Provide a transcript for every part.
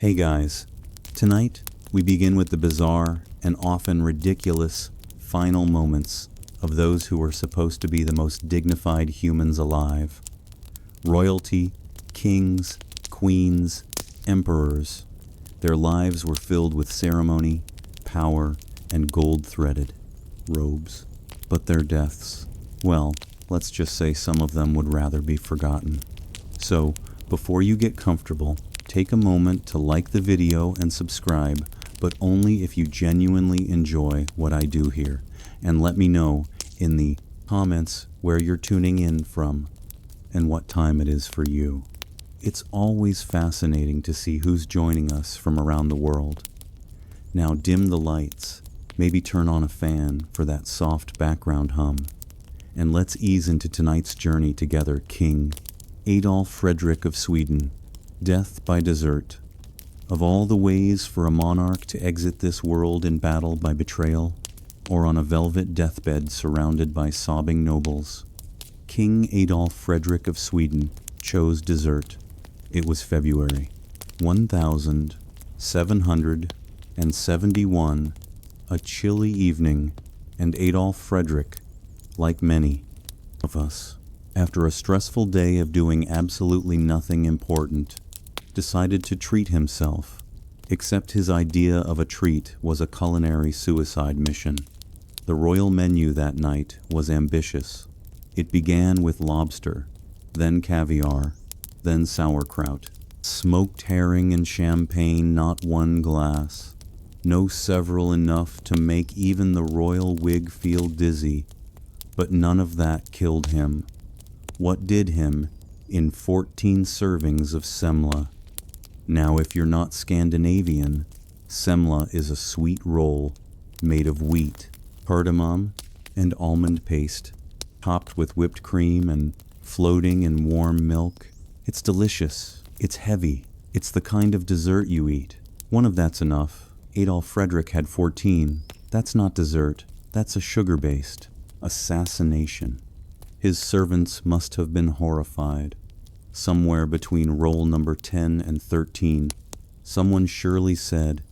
Hey guys, tonight we begin with the bizarre and often ridiculous final moments of those who were supposed to be the most dignified humans alive. Royalty, kings, queens, emperors. Their lives were filled with ceremony, power, and gold-threaded robes. But their deaths, well, let's just say some of them would rather be forgotten. So, before you get comfortable, take a moment to like the video and subscribe, but only if you genuinely enjoy what I do here. And let me know in the comments where you're tuning in from and what time it is for you. It's always fascinating to see who's joining us from around the world. Now dim the lights, maybe turn on a fan for that soft background hum, and let's ease into tonight's journey together. King Adolf Fredrik of Sweden. Death by desert. Of all the ways for a monarch to exit this world in battle by betrayal, or on a velvet deathbed surrounded by sobbing nobles, King Adolf Fredrik of Sweden chose desert. It was February 1771, a chilly evening, and Adolf Fredrik, like many of us, after a stressful day of doing absolutely nothing important, decided to treat himself, except his idea of a treat was a culinary suicide mission. The royal menu that night was ambitious. It began with lobster, then caviar, then sauerkraut, smoked herring and champagne, not one glass. No several enough to make even the royal wig feel dizzy, but none of that killed him. What did him? In 14 servings of semla. Now, if you're not Scandinavian, semla is a sweet roll made of wheat, cardamom, and almond paste, topped with whipped cream and floating in warm milk. It's delicious. It's heavy. It's the kind of dessert you eat. One of that's enough. Adolf Fredrik had 14. That's not dessert. That's a sugar-based assassination. His servants must have been horrified. Somewhere between roll number 10 and 13, someone surely said,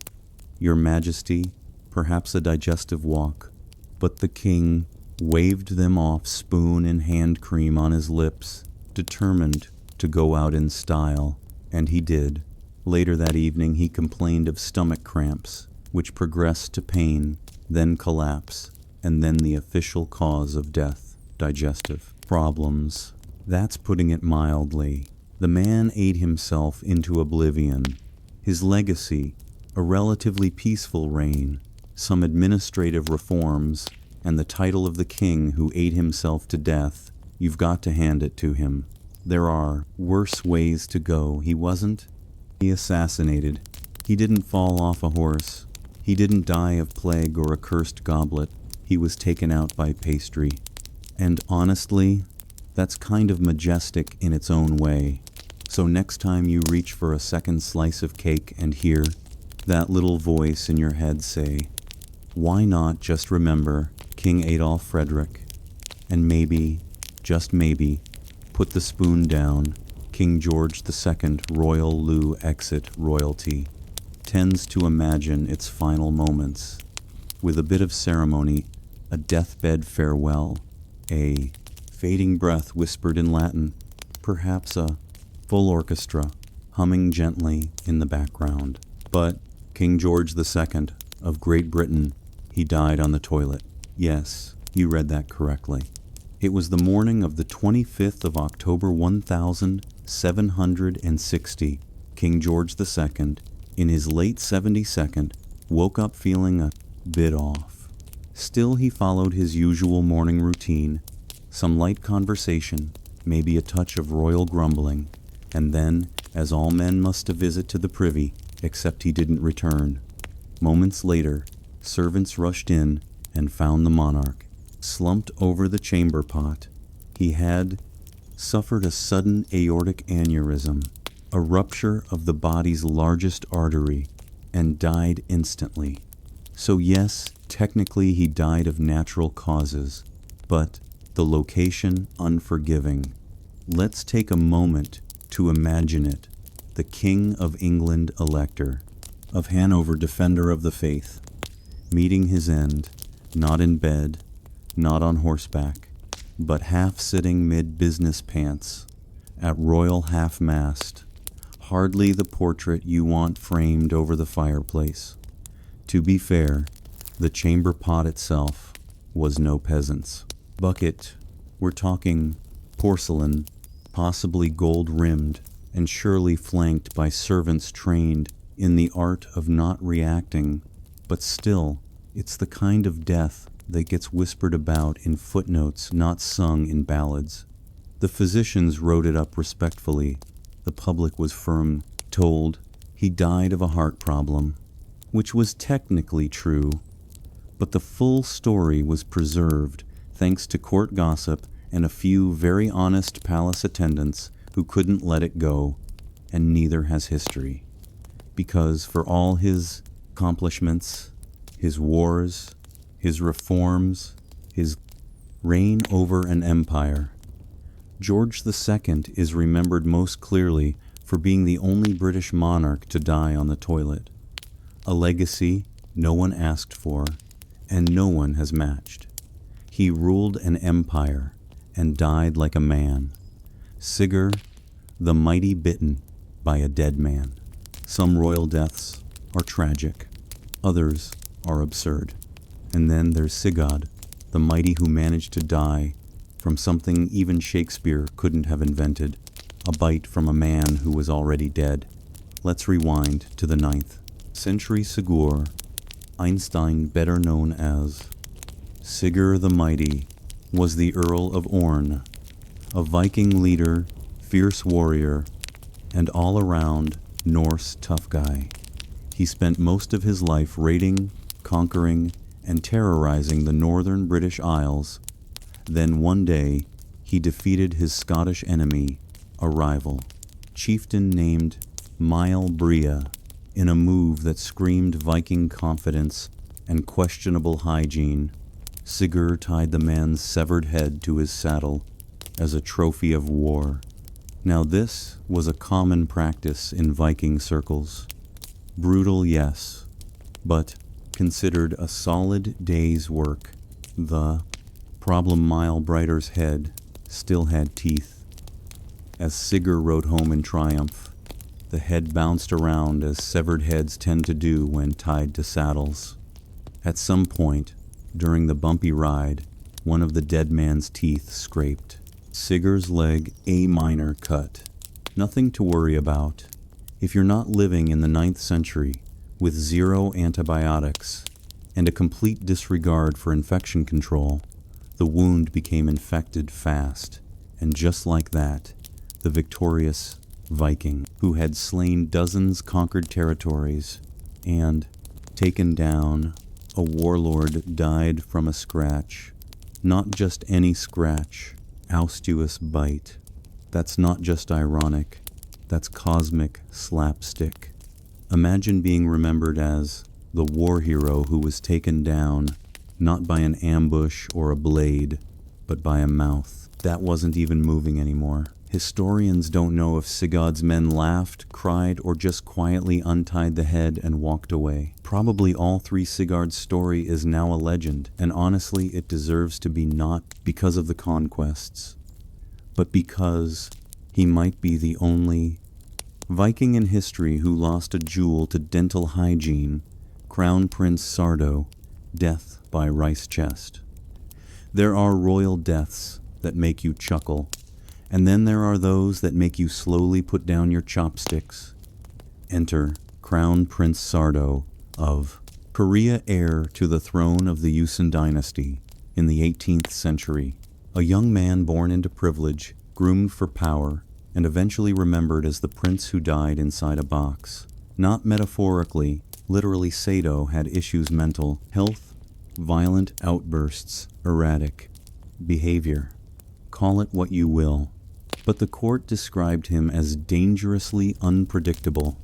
"Your Majesty, perhaps a digestive walk." But the king waved them off, spoon and hand cream on his lips, determined to go out in style. And he did. Later that evening he complained of stomach cramps, which progressed to pain, then collapse, and then the official cause of death, digestive problems. That's putting it mildly. The man ate himself into oblivion. His legacy, a relatively peaceful reign, some administrative reforms, and the title of the king who ate himself to death. You've got to hand it to him. There are worse ways to go. He wasn't. He assassinated. He didn't fall off a horse. He didn't die of plague or a cursed goblet. He was taken out by pastry. And honestly, that's kind of majestic in its own way. So next time you reach for a second slice of cake and hear that little voice in your head say, why not just remember King Adolf Fredrik? And maybe, just maybe, put the spoon down. King George II, Royal Lou Exit Royalty, tends to imagine its final moments with a bit of ceremony, a deathbed farewell, a fading breath whispered in Latin, perhaps a full orchestra humming gently in the background. But King George II of Great Britain, he died on the toilet. Yes, you read that correctly. It was the morning of the 25th of October 1760. King George II, in his late 72nd, woke up feeling a bit off. Still, he followed his usual morning routine, some light conversation, maybe a touch of royal grumbling, and then, as all men must, a visit to the privy, except he didn't return. Moments later, servants rushed in and found the monarch slumped over the chamber pot. He had suffered a sudden aortic aneurysm, a rupture of the body's largest artery, and died instantly. So yes, technically he died of natural causes, but the location unforgiving. Let's take a moment to imagine it. the King of England elector, of Hanover defender of the faith, meeting his end, not in bed, not on horseback, but half-sitting mid-business pants, at royal half-mast, hardly the portrait you want framed over the fireplace. To be fair, the chamber pot itself was no peasant's. Bucket, we're talking porcelain, possibly gold-rimmed, and surely flanked by servants trained in the art of not reacting, but still, it's the kind of death that gets whispered about in footnotes, not sung in ballads. The physicians wrote it up respectfully. The public was firm, told he died of a heart problem, which was technically true, but the full story was preserved thanks to court gossip and a few very honest palace attendants who couldn't let it go, and neither has history. Because for all his accomplishments, his wars, his reforms, his reign over an empire, George II is remembered most clearly for being the only British monarch to die on the toilet, a legacy no one asked for and no one has matched. He ruled an empire and died like a man. Sigurd, the mighty bitten by a dead man. Some royal deaths are tragic, others are absurd. And then there's Sigurd, the mighty who managed to die from something even Shakespeare couldn't have invented, a bite from a man who was already dead. Let's rewind to the 9th century. Sigurd, Einstein better known as Sigurd the Mighty, was the Earl of Orne, a Viking leader, fierce warrior, and all-around Norse tough guy. He spent most of his life raiding, conquering, and terrorizing the northern British Isles. Then one day, he defeated his Scottish enemy, a rival, chieftain named Mile Bria, in a move that screamed Viking confidence and questionable hygiene. Sigurd tied the man's severed head to his saddle as a trophy of war. Now this was a common practice in Viking circles. Brutal, yes, but considered a solid day's work. The problem Mile Brighter's head still had teeth. As Sigurd rode home in triumph, the head bounced around as severed heads tend to do when tied to saddles. At some point, during the bumpy ride, one of the dead man's teeth scraped. Sigurd's leg a minor cut. Nothing to worry about. If you're not living in the 9th century with zero antibiotics and a complete disregard for infection control, the wound became infected fast, and just like that, the victorious Viking, who had slain dozens, conquered territories, and taken down a warlord, died from a scratch. Not just any scratch, austuous bite. That's not just ironic, that's cosmic slapstick. Imagine being remembered as the war hero who was taken down, not by an ambush or a blade, but by a mouth that wasn't even moving anymore. Historians don't know if Sigurd's men laughed, cried, or just quietly untied the head and walked away. Probably all three. Sigurd's story is now a legend, and honestly it deserves to be, not because of the conquests, but because he might be the only Viking in history who lost a jewel to dental hygiene, Crown Prince Sardo, death by rice chest. There are royal deaths that make you chuckle, and then there are those that make you slowly put down your chopsticks. Enter Crown Prince Sardo of Korea, heir to the throne of the Yusun dynasty in the 18th century. A young man born into privilege, groomed for power, and eventually remembered as the prince who died inside a box. Not metaphorically, literally. Sado had issues: mental health, violent outbursts, erratic behavior. Call it what you will. But the court described him as dangerously unpredictable.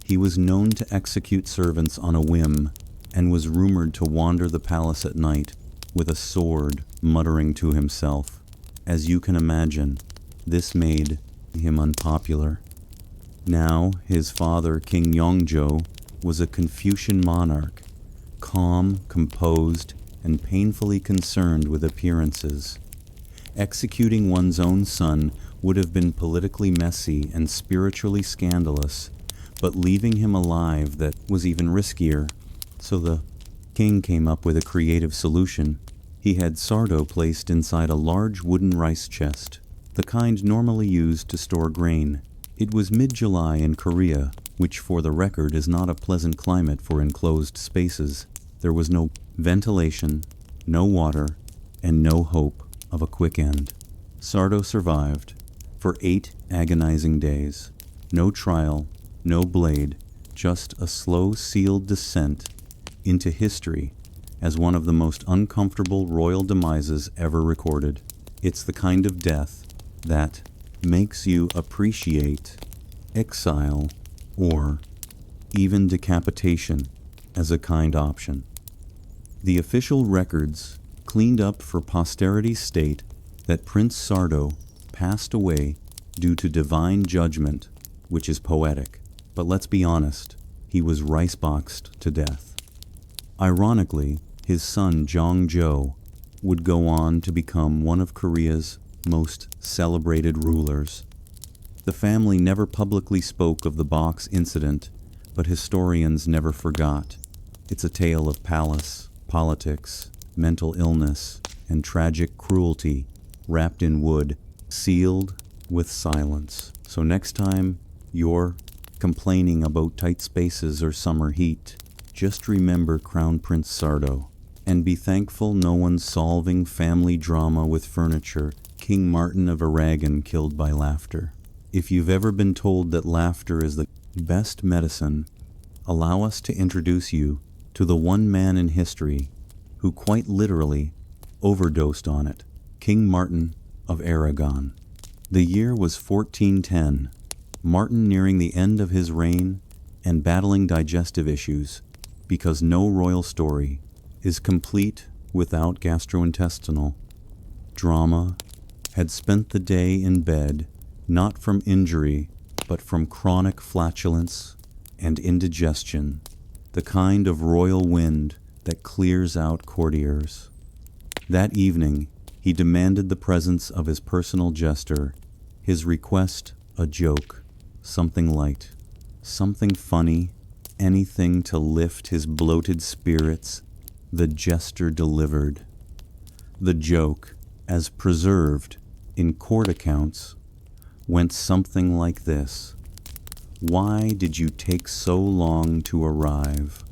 He was known to execute servants on a whim, and was rumored to wander the palace at night with a sword, muttering to himself. As you can imagine, this made him unpopular. Now his father, King Yongzhou, was a Confucian monarch, calm, composed, and painfully concerned with appearances. Executing one's own son would have been politically messy and spiritually scandalous, but leaving him alive that was even riskier. So the king came up with a creative solution. He had Sardo placed inside a large wooden rice chest, the kind normally used to store grain. It was mid-July in Korea, which for the record is not a pleasant climate for enclosed spaces. There was no ventilation, no water, and no hope of a quick end. Sardo survived for 8 agonizing days. No trial, no blade, just a slow, sealed descent into history as one of the most uncomfortable royal demises ever recorded. It's the kind of death that makes you appreciate exile or even decapitation as a kind option. The official records cleaned up for posterity's state that Prince Sardo passed away due to divine judgment, which is poetic. But let's be honest, he was rice-boxed to death. Ironically, his son Jongzhou would go on to become one of Korea's most celebrated rulers. The family never publicly spoke of the box incident, but historians never forgot. It's a tale of palace, politics, mental illness, and tragic cruelty wrapped in wood, sealed with silence. So next time you're complaining about tight spaces or summer heat, just remember Crown Prince Sardo, and be thankful no one's solving family drama with furniture. King Martin of Aragon killed by laughter. If you've ever been told that laughter is the best medicine, allow us to introduce you to the one man in history who quite literally overdosed on it, King Martin of Aragon. The year was 1410. Martin nearing the end of his reign and battling digestive issues, because no royal story is complete without gastrointestinal drama, had spent the day in bed, not from injury, but from chronic flatulence and indigestion, the kind of royal wind that clears out courtiers. That evening, he demanded the presence of his personal jester, his request a joke, something light, something funny, anything to lift his bloated spirits. The jester delivered. The joke, as preserved in court accounts, went something like this. "Why did you take so long to arrive?"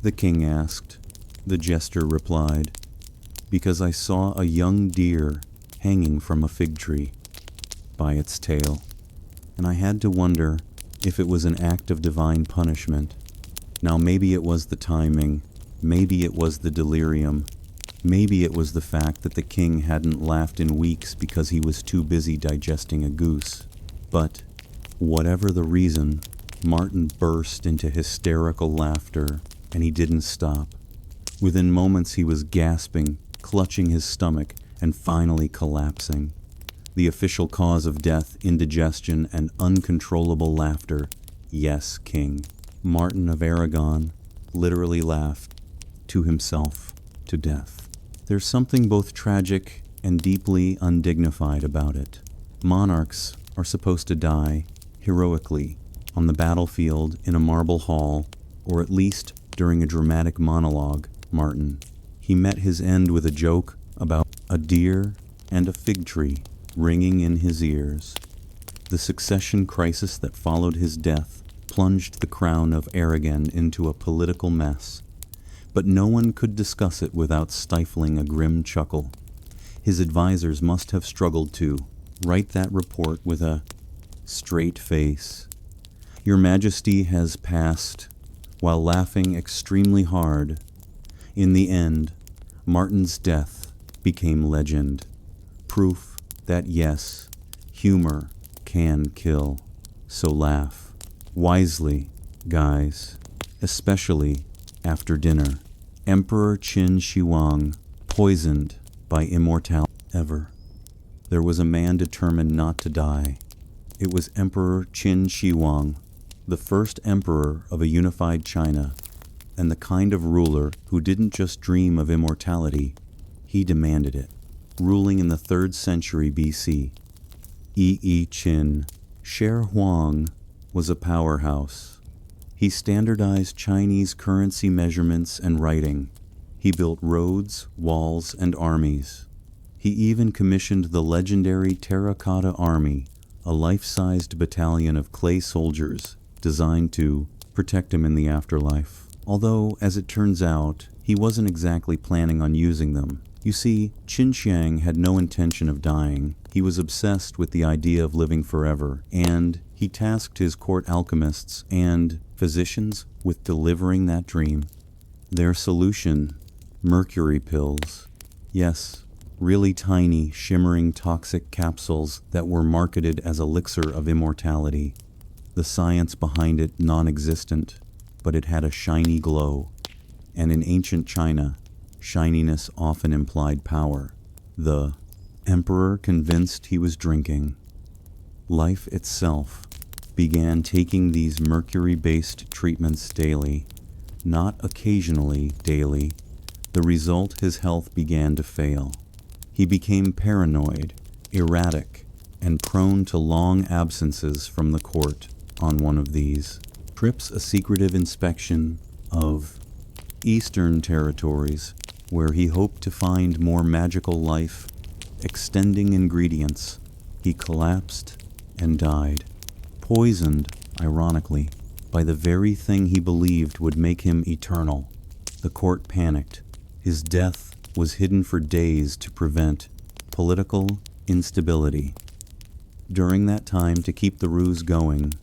the king asked. The jester replied, "Because I saw a young deer hanging from a fig tree by its tail, and I had to wonder if it was an act of divine punishment. Now maybe it was the timing, maybe it was the delirium, maybe it was the fact that the king hadn't laughed in weeks because he was too busy digesting a goose. But whatever the reason, Martin burst into hysterical laughter, and he didn't stop. Within moments he was gasping, clutching his stomach, and finally collapsing. The official cause of death, indigestion, and uncontrollable laughter. Yes, king. Martin of Aragon literally laughed to himself to death. There's something both tragic and deeply undignified about it. Monarchs are supposed to die heroically on the battlefield, in a marble hall, or at least during a dramatic monologue. Martin, he met his end with a joke about a deer and a fig tree ringing in his ears. The succession crisis that followed his death plunged the crown of Aragon into a political mess, but no one could discuss it without stifling a grim chuckle. His advisors must have struggled to write that report with a straight face. Your Majesty has passed while laughing extremely hard. In the end, Martin's death became legend, proof that yes, humor can kill. So laugh wisely, guys, especially after dinner. Emperor Qin Shi Huang, poisoned by immortality. Ever. There was a man determined not to die. It was Emperor Qin Shi Huang, the first emperor of a unified China, and the kind of ruler who didn't just dream of immortality, he demanded it. Ruling in the 3rd century BC, Qin Shi Huang was a powerhouse. He standardized Chinese currency measurements and writing. He built roads, walls, and armies. He even commissioned the legendary Terracotta Army, a life-sized battalion of clay soldiers designed to protect him in the afterlife. Although, as it turns out, he wasn't exactly planning on using them. You see, Qin Shi had no intention of dying. He was obsessed with the idea of living forever, and he tasked his court alchemists and physicians with delivering that dream. Their solution: mercury pills. Yes, really tiny, shimmering toxic capsules that were marketed as elixir of immortality. The science behind it non-existent, but it had a shiny glow. And in ancient China, shininess often implied power. The emperor, convinced he was drinking life itself, began taking these mercury-based treatments daily, not occasionally, daily. The result: his health began to fail. He became paranoid, erratic, and prone to long absences from the court. On one of these trips, a secretive inspection of eastern territories, where he hoped to find more magical life, extending ingredients, he collapsed and died, poisoned, ironically, by the very thing he believed would make him eternal. The court panicked. His death was hidden for days to prevent political instability. During that time, to keep the ruse going,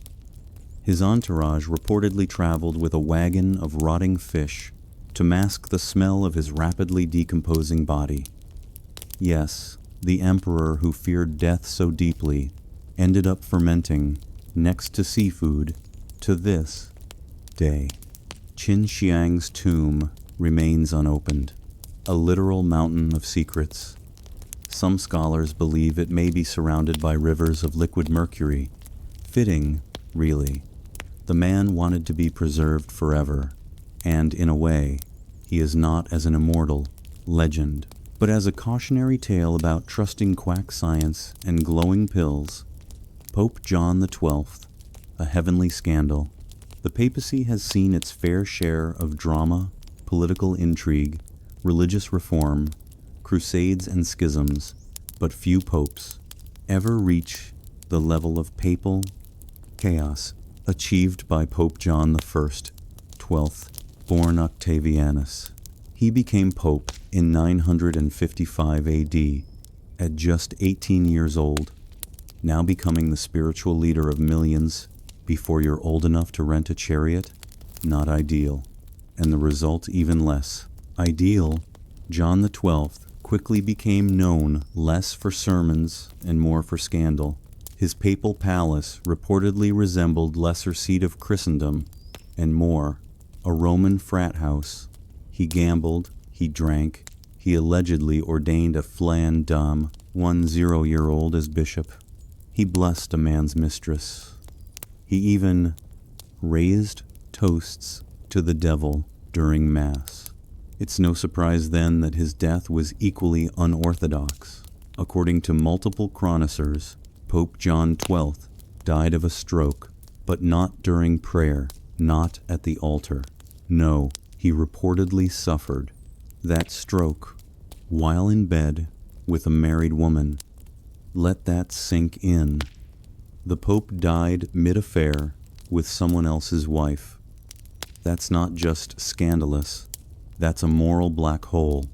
his entourage reportedly traveled with a wagon of rotting fish to mask the smell of his rapidly decomposing body. Yes, the emperor who feared death so deeply ended up fermenting next to seafood to this day. Qin Shi's tomb remains unopened, a literal mountain of secrets. Some scholars believe it may be surrounded by rivers of liquid mercury. Fitting, really. The man wanted to be preserved forever, and in a way, he is not as an immortal legend, but as a cautionary tale about trusting quack science and glowing pills. Pope John XII, a heavenly scandal. The papacy has seen its fair share of drama, political intrigue, religious reform, crusades and schisms, but few popes ever reach the level of papal chaos achieved by Pope John I, 12th, born Octavianus. He became pope in 955 AD, at just 18 years old, now becoming the spiritual leader of millions before you're old enough to rent a chariot? Not ideal. And the result even less ideal. John XII quickly became known less for sermons and more for scandal. His papal palace reportedly resembled lesser seat of Christendom, and more, a Roman frat house. He gambled, he drank, he allegedly ordained a flan dame, 10-year-old, as bishop. He blessed a man's mistress. He even raised toasts to the devil during Mass. It's no surprise then that his death was equally unorthodox. According to multiple chroniclers, Pope John XII died of a stroke, but not during prayer, not at the altar. No, he reportedly suffered that stroke while in bed with a married woman. Let that sink in. The Pope died mid-affair with someone else's wife. That's not just scandalous, that's a moral black hole.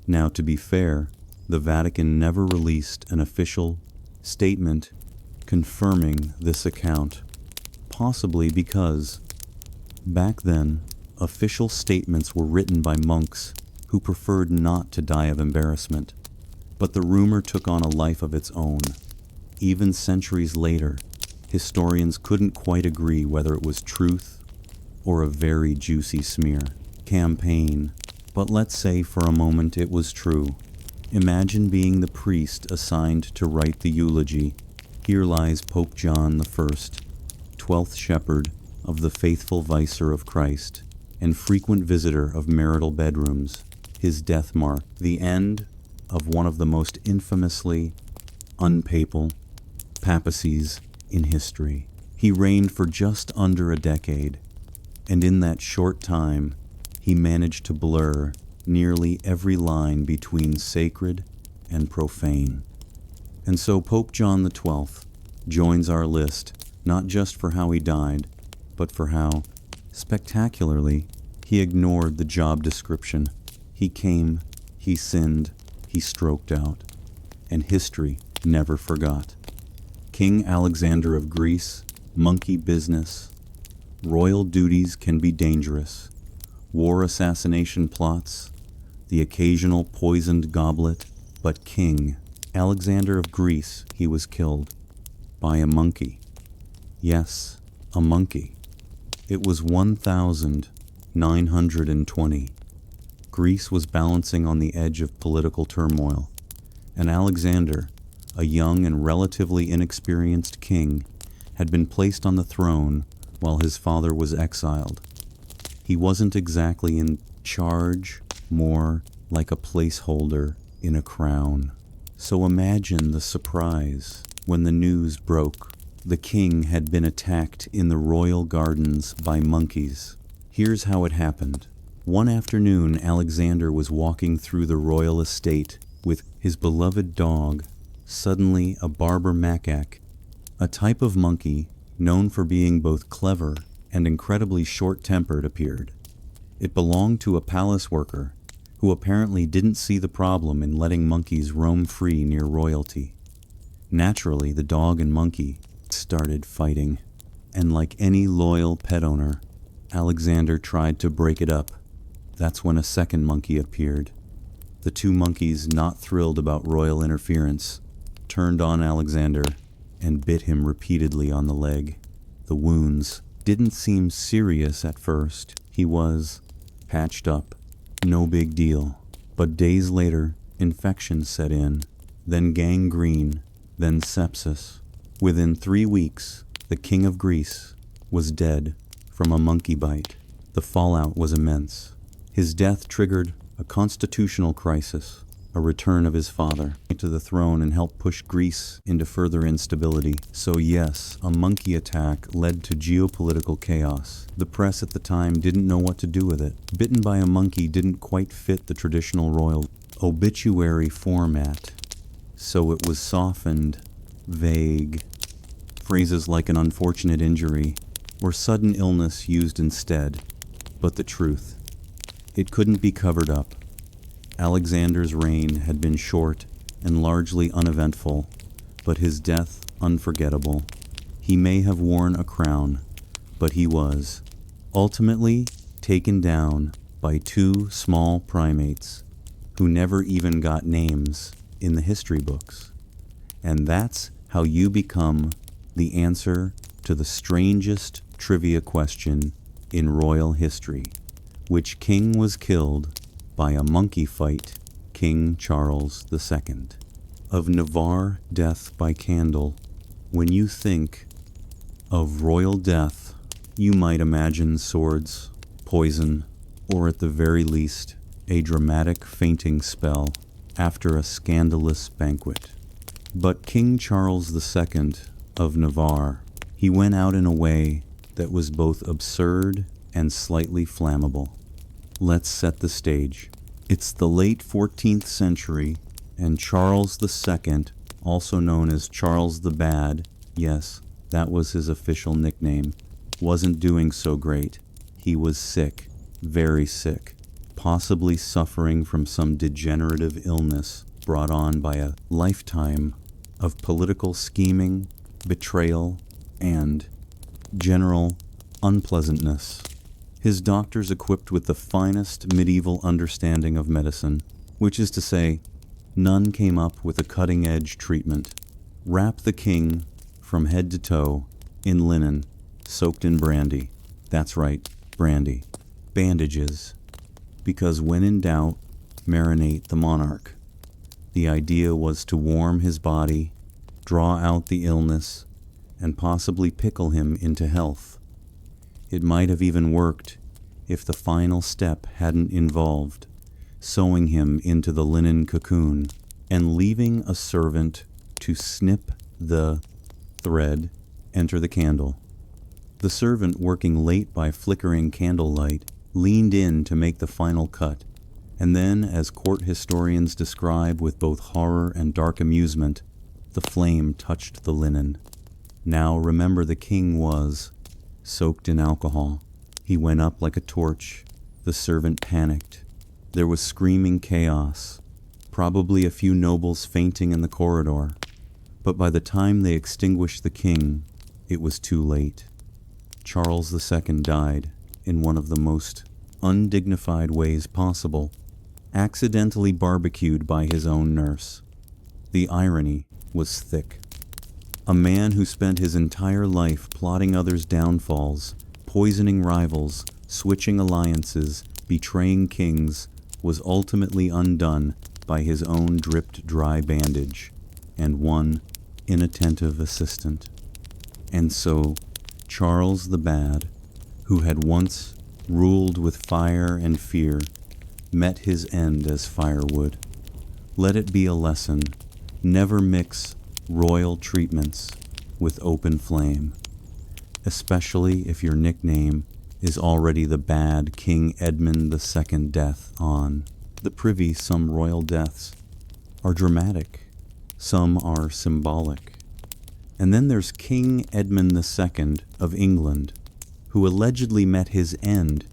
Now, to be fair, the Vatican never released an official statement confirming this account, possibly because, back then, official statements were written by monks who preferred not to die of embarrassment. But the rumor took on a life of its own. Even centuries later, historians couldn't quite agree whether it was truth or a very juicy smear campaign. But let's say for a moment it was true. Imagine being the priest assigned to write the eulogy. Here lies Pope John I, 12th shepherd of the faithful vicar of Christ, and frequent visitor of marital bedrooms. His death marked the end of one of the most infamously unpapal papacies in history. He reigned for just under a decade, and in that short time, he managed to blur nearly every line between sacred and profane. And so Pope John XII joins our list, not just for how he died, but for how, spectacularly, he ignored the job description. He came, he sinned, he stroked out, and history never forgot. King Alexander of Greece, monkey business. Royal duties can be dangerous. War assassination plots, the occasional poisoned goblet, but King Alexander of Greece, he was killed by a monkey. Yes, a monkey. It was 1920. Greece was balancing on the edge of political turmoil, and Alexander, a young and relatively inexperienced king, had been placed on the throne while his father was exiled. He wasn't exactly in charge, more like a placeholder in a crown. So imagine the surprise when the news broke. The king had been attacked in the royal gardens by monkeys. Here's how it happened. One afternoon, Alexander was walking through the royal estate with his beloved dog. Suddenly, a barber macaque, a type of monkey known for being both clever and incredibly short-tempered, appeared. It belonged to a palace worker who apparently didn't see the problem in letting monkeys roam free near royalty. Naturally, the dog and monkey started fighting, and like any loyal pet owner, Alexander tried to break it up. That's when a second monkey appeared. The two monkeys, not thrilled about royal interference, turned on Alexander and bit him repeatedly on the leg. The wounds didn't seem serious at first. He was patched up. No big deal. But days later, infection set in, then gangrene, then sepsis. Within 3 weeks, the king of Greece was dead from a monkey bite. The fallout was immense. His death triggered a constitutional crisis, a return of his father to the throne, and helped push Greece into further instability. So yes, a monkey attack led to geopolitical chaos. The press at the time didn't know what to do with it. Bitten by a monkey didn't quite fit the traditional royal obituary format, so it was softened, vague. Phrases like an unfortunate injury or sudden illness used instead. But the truth, it couldn't be covered up. Alexander's reign had been short and largely uneventful, but his death unforgettable. He may have worn a crown, but he was ultimately taken down by 2 small primates who never even got names in the history books. And that's how you become the answer to the strangest trivia question in royal history. Which king was killed by a monkey fight? King Charles II. Of Navarre death by candle, when you think of royal death, you might imagine swords, poison, or at the very least, a dramatic fainting spell after a scandalous banquet. But King Charles II of Navarre, he went out in a way that was both absurd and slightly flammable. Let's set the stage. It's the late 14th century, and Charles II, also known as Charles the Bad, yes, that was his official nickname, wasn't doing so great. He was sick, very sick, possibly suffering from some degenerative illness brought on by a lifetime of political scheming, betrayal, and general unpleasantness. His doctors, equipped with the finest medieval understanding of medicine, which is to say, none came up with a cutting-edge treatment, wrapped the king from head to toe in linen, soaked in brandy. That's right, brandy. Bandages. Because when in doubt, marinate the monarch. The idea was to warm his body, draw out the illness, and possibly pickle him into health. It might have even worked if the final step hadn't involved sewing him into the linen cocoon and leaving a servant to snip the thread, enter the candle. The servant, working late by flickering candlelight, leaned in to make the final cut, and then, as court historians describe with both horror and dark amusement, the flame touched the linen. Now remember, the king was soaked in alcohol. He went up like a torch. The servant panicked. There was screaming chaos, probably a few nobles fainting in the corridor. But by the time they extinguished the king, it was too late. Charles II died in one of the most undignified ways possible, accidentally barbecued by his own nurse. The irony was thick. A man who spent his entire life plotting others' downfalls, poisoning rivals, switching alliances, betraying kings, was ultimately undone by his own dripped dry bandage and one inattentive assistant. And so, Charles the Bad, who had once ruled with fire and fear, met his end as firewood. Let it be a lesson: never mix royal treatments with open flame, especially if your nickname is already the bad King Edmund II death on the Privy. Some royal deaths are dramatic, some are symbolic. And then there's King Edmund II of England, who allegedly met his end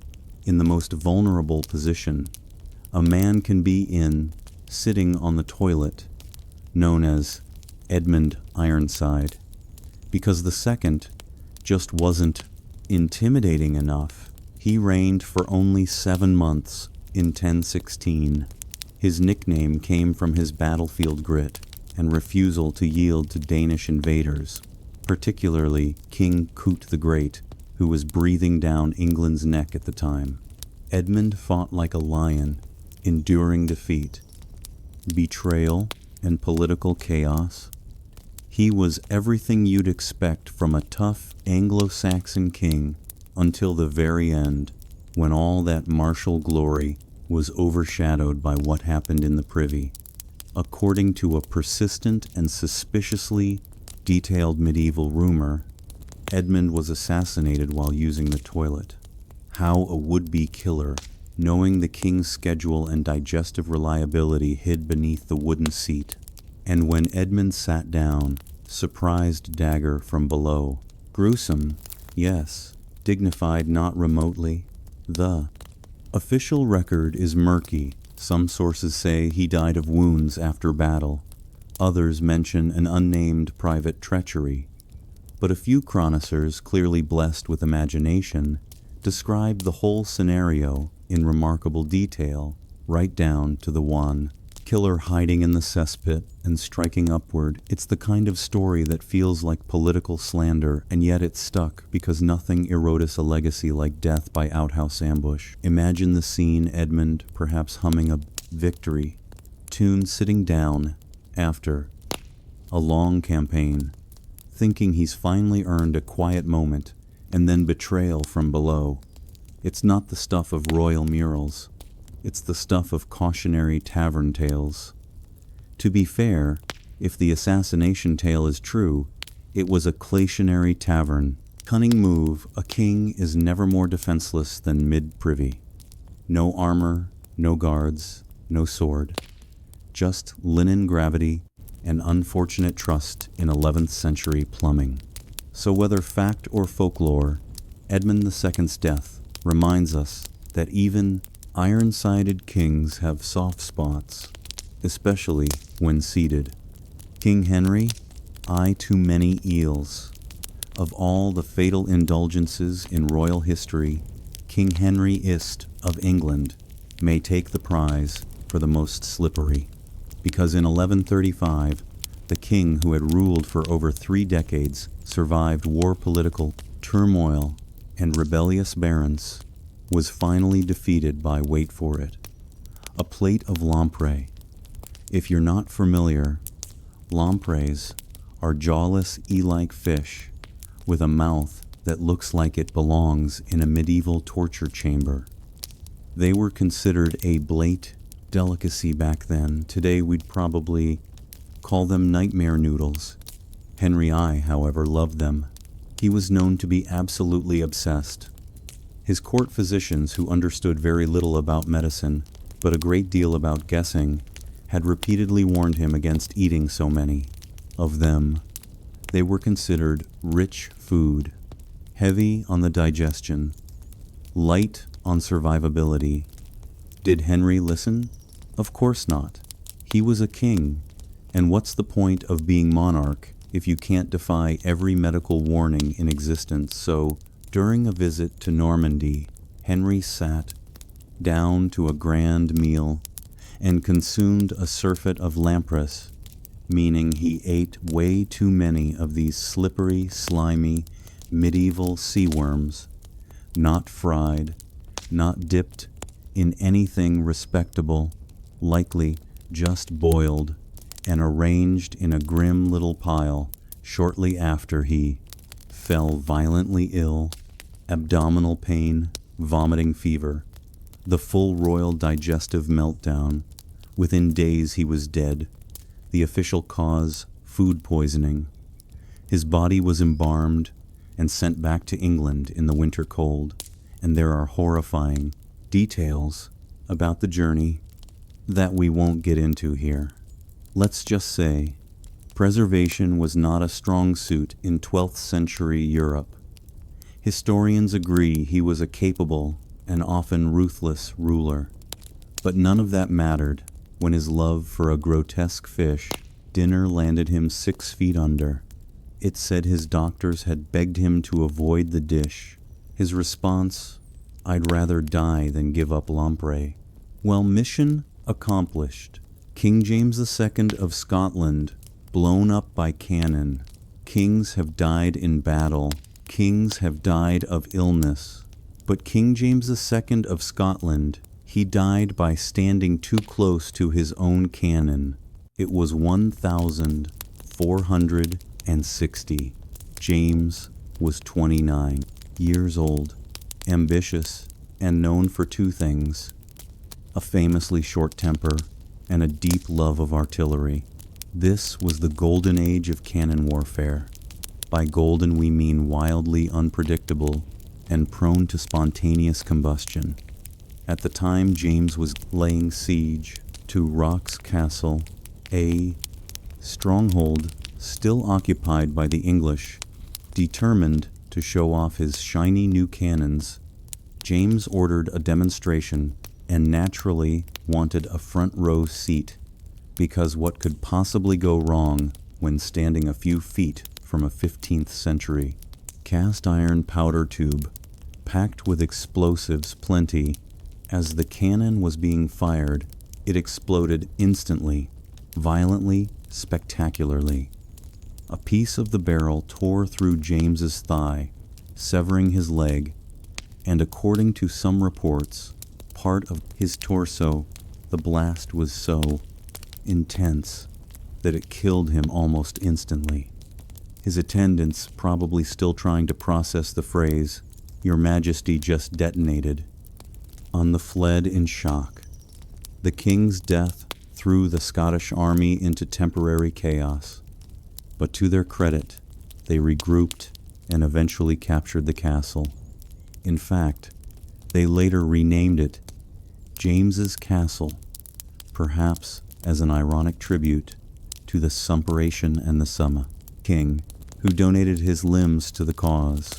in the most vulnerable position a man can be in, sitting on the toilet, known as Edmund Ironside, because the second just wasn't intimidating enough. He reigned for only 7 months in 1016. His nickname came from his battlefield grit and refusal to yield to Danish invaders, particularly King Cnut the Great, who was breathing down England's neck at the time. Edmund fought like a lion, enduring defeat, betrayal, and political chaos. He was everything you'd expect from a tough Anglo-Saxon king until the very end, when all that martial glory was overshadowed by what happened in the Privy. According to a persistent and suspiciously detailed medieval rumor, Edmund was assassinated while using the toilet. How a would-be killer, knowing the king's schedule and digestive reliability, hid beneath the wooden seat. And when Edmund sat down, surprised dagger from below. Gruesome, yes. Dignified not remotely. The official record is murky. Some sources say he died of wounds after battle. Others mention an unnamed private treachery. But a few chroniclers, clearly blessed with imagination, describe the whole scenario in remarkable detail, right down to the one killer hiding in the cesspit and striking upward. It's the kind of story that feels like political slander, and yet it's stuck because nothing erodes a legacy like death by outhouse ambush. Imagine the scene: Edmund, perhaps humming a victory tune, sitting down after a long campaign, thinking he's finally earned a quiet moment, and then betrayal from below. It's not the stuff of royal murals. It's the stuff of cautionary tavern tales. To be fair, if the assassination tale is true, it was a cautionary tavern. Cunning move: a king is never more defenseless than mid-privy. No armor, no guards, no sword. Just linen gravity and unfortunate trust in 11th century plumbing. So whether fact or folklore, Edmund II's death reminds us that even iron-sided kings have soft spots, especially when seated. King Henry, too many eels. Of all the fatal indulgences in royal history, King Henry Ist of England may take the prize for the most slippery, because in 1135, the king who had ruled for over 3 decades survived war, political turmoil, and rebellious barons, was finally defeated by, wait for it, a plate of lamprey. If you're not familiar, lampreys are jawless eel-like fish with a mouth that looks like it belongs in a medieval torture chamber. They were considered a blate delicacy back then. Today we'd probably call them nightmare noodles. Henry I, however, loved them. He was known to be absolutely obsessed. His court physicians, who understood very little about medicine, but a great deal about guessing, had repeatedly warned him against eating so many of them. They were considered rich food, heavy on the digestion, light on survivability. Did Henry listen? Of course not. He was a king, and what's the point of being monarch if you can't defy every medical warning in existence? So, during a visit to Normandy, Henry sat down to a grand meal and consumed a surfeit of lampreys, meaning he ate way too many of these slippery, slimy, medieval sea worms, not fried, not dipped in anything respectable, likely just boiled and arranged in a grim little pile shortly after he fell violently ill, abdominal pain, vomiting fever, the full royal digestive meltdown. Within days he was dead. The official cause, food poisoning. His body was embalmed and sent back to England in the winter cold, and there are horrifying details about the journey that we won't get into here. Let's just say, preservation was not a strong suit in 12th century Europe. Historians agree he was a capable and often ruthless ruler, but none of that mattered when his love for a grotesque fish dinner landed him 6 feet under. It said his doctors had begged him to avoid the dish. His response, "I'd rather die than give up lamprey." Well, mission accomplished. King James II of Scotland, blown up by cannon. Kings have died in battle. Kings have died of illness. But King James II of Scotland, he died by standing too close to his own cannon. It was 1,460. James was 29 years old, ambitious, and known for 2 things: a famously short temper and a deep love of artillery. This was the golden age of cannon warfare. By golden we mean wildly unpredictable and prone to spontaneous combustion. At the time, James was laying siege to Rock's Castle, a stronghold still occupied by the English. Determined to show off his shiny new cannons, James ordered a demonstration and naturally wanted a front row seat, because what could possibly go wrong when standing a few feet from a 15th century cast iron powder tube packed with explosives plenty? As the cannon was being fired, it exploded instantly, violently, spectacularly. A piece of the barrel tore through James's thigh, severing his leg, and according to some reports, part of his torso. The blast was so intense that it killed him almost instantly. His attendants, probably still trying to process the phrase, "Your Majesty just detonated," on the fled in shock. The king's death threw the Scottish army into temporary chaos, but to their credit, they regrouped and eventually captured the castle. In fact, they later renamed it James's Castle, perhaps as an ironic tribute to the Sumperation and the Summa king, who donated his limbs to the cause.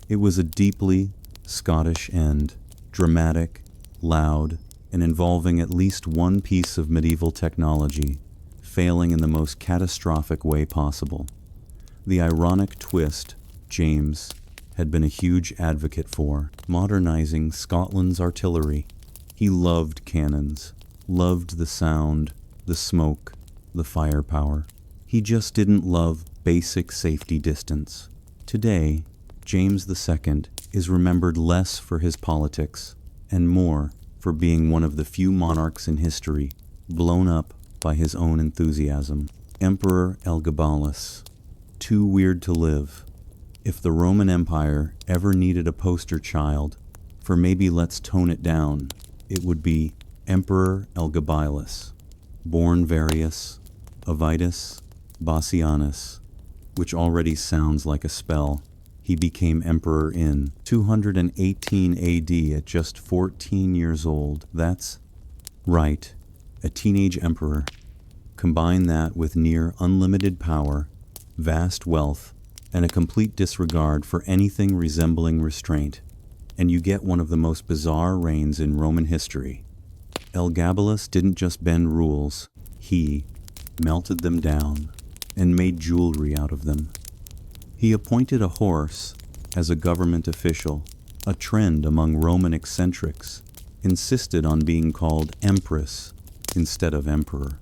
It was a deeply Scottish end, dramatic, loud, and involving at least one piece of medieval technology, failing in the most catastrophic way possible. The ironic twist, James had been a huge advocate for modernizing Scotland's artillery. He loved cannons, loved the sound, the smoke, the firepower. He just didn't love basic safety distance. Today, James II is remembered less for his politics and more for being one of the few monarchs in history blown up by his own enthusiasm. Emperor Elgabalus, too weird to live. If the Roman Empire ever needed a poster child for maybe let's tone it down, it would be Emperor Elagabalus, born Varius Avitus Bassianus, which already sounds like a spell. He became emperor in 218 AD at just 14 years old. That's right, a teenage emperor. Combine that with near unlimited power, vast wealth, and a complete disregard for anything resembling restraint, and you get one of the most bizarre reigns in Roman history. Elagabalus didn't just bend rules, he melted them down and made jewelry out of them. He appointed a horse as a government official, a trend among Roman eccentrics, insisted on being called empress instead of emperor,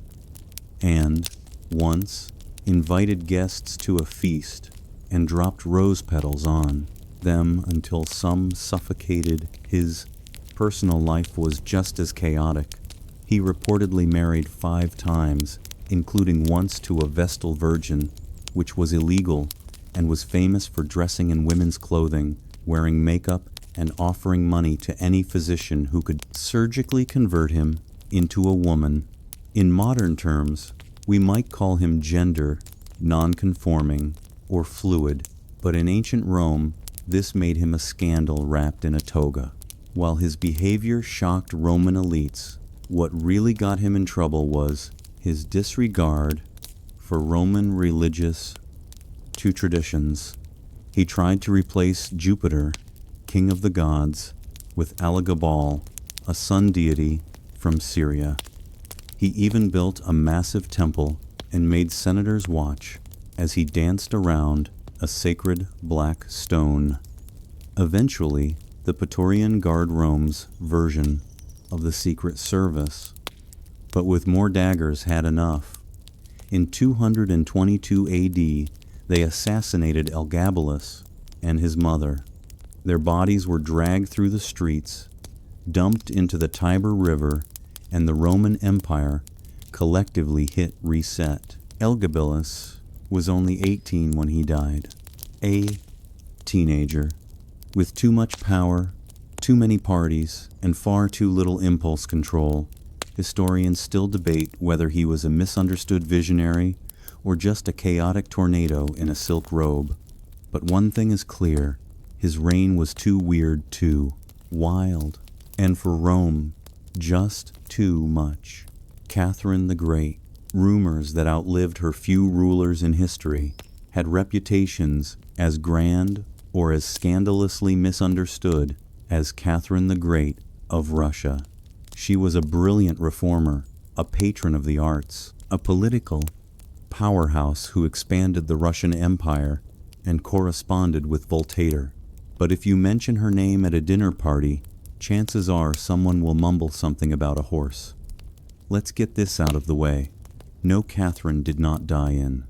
and, once, invited guests to a feast and dropped rose petals on them until some suffocated. His personal life was just as chaotic. He reportedly married 5 times, including once to a Vestal virgin, which was illegal, and was famous for dressing in women's clothing, wearing makeup, and offering money to any physician who could surgically convert him into a woman. In modern terms, we might call him gender non-conforming or fluid, but in ancient Rome, this made him a scandal wrapped in a toga. While his behavior shocked Roman elites, what really got him in trouble was his disregard for Roman religious traditions. He tried to replace Jupiter, king of the gods, with Elagabal, a sun deity from Syria. He even built a massive temple and made senators watch as he danced around a sacred black stone. Eventually, the Praetorian Guard Rome's version of the Secret Service, but with more daggers, had enough. In 222 AD, they assassinated Elagabalus and his mother. Their bodies were dragged through the streets, dumped into the Tiber River, and the Roman Empire collectively hit reset. Elagabalus was only 18 when he died, a teenager with too much power, too many parties, and far too little impulse control. Historians still debate whether he was a misunderstood visionary or just a chaotic tornado in a silk robe. But one thing is clear, his reign was too weird, too wild, and for Rome, just too much. Catherine the Great, rumors that outlived her few rulers in history, had reputations as grand or as scandalously misunderstood as Catherine the Great of Russia. She was a brilliant reformer, a patron of the arts, a political powerhouse who expanded the Russian Empire and corresponded with Voltaire. But if you mention her name at a dinner party, chances are someone will mumble something about a horse. Let's get this out of the way. No, Catherine did not die in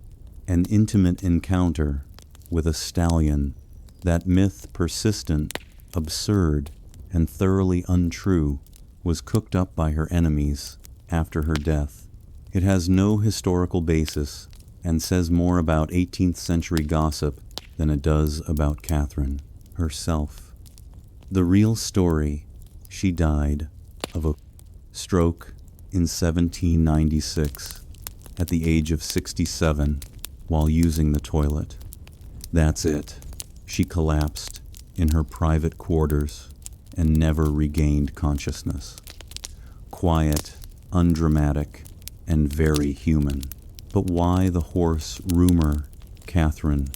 an intimate encounter with a stallion. That myth, persistent, absurd, and thoroughly untrue, was cooked up by her enemies after her death. It has no historical basis and says more about 18th century gossip than it does about Catherine herself. The real story: she died of a stroke in 1796 at the age of 67 while using the toilet. That's it. She collapsed in her private quarters and never regained consciousness. Quiet, undramatic, and very human. But why the horse rumor? Catherine,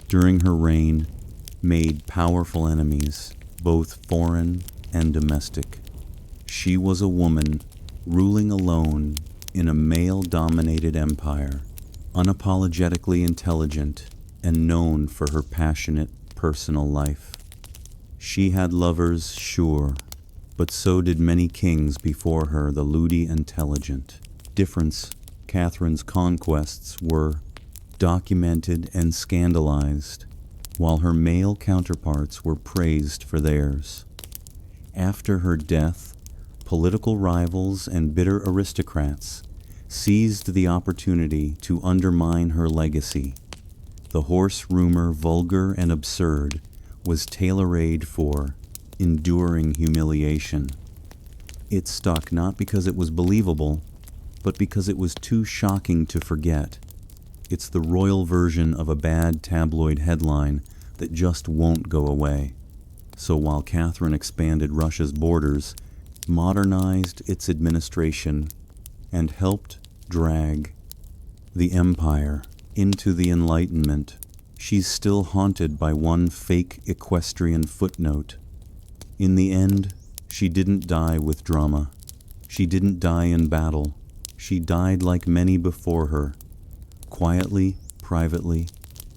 during her reign, made powerful enemies, both foreign and domestic. She was a woman ruling alone in a male-dominated empire, unapologetically intelligent and known for her passionate personal life. She had lovers, sure, but so did many kings before her, the lewdy intelligent. Difference: Catherine's conquests were documented and scandalized, while her male counterparts were praised for theirs. After her death, political rivals and bitter aristocrats seized the opportunity to undermine her legacy. The horse rumor, vulgar and absurd, was tailor-made for enduring humiliation. It stuck not because it was believable, but because it was too shocking to forget. It's the royal version of a bad tabloid headline that just won't go away. So while Catherine expanded Russia's borders, modernized its administration, and helped drag the empire into the Enlightenment, she's still haunted by one fake equestrian footnote. In the end, she didn't die with drama. She didn't die in battle. She died like many before her, quietly, privately,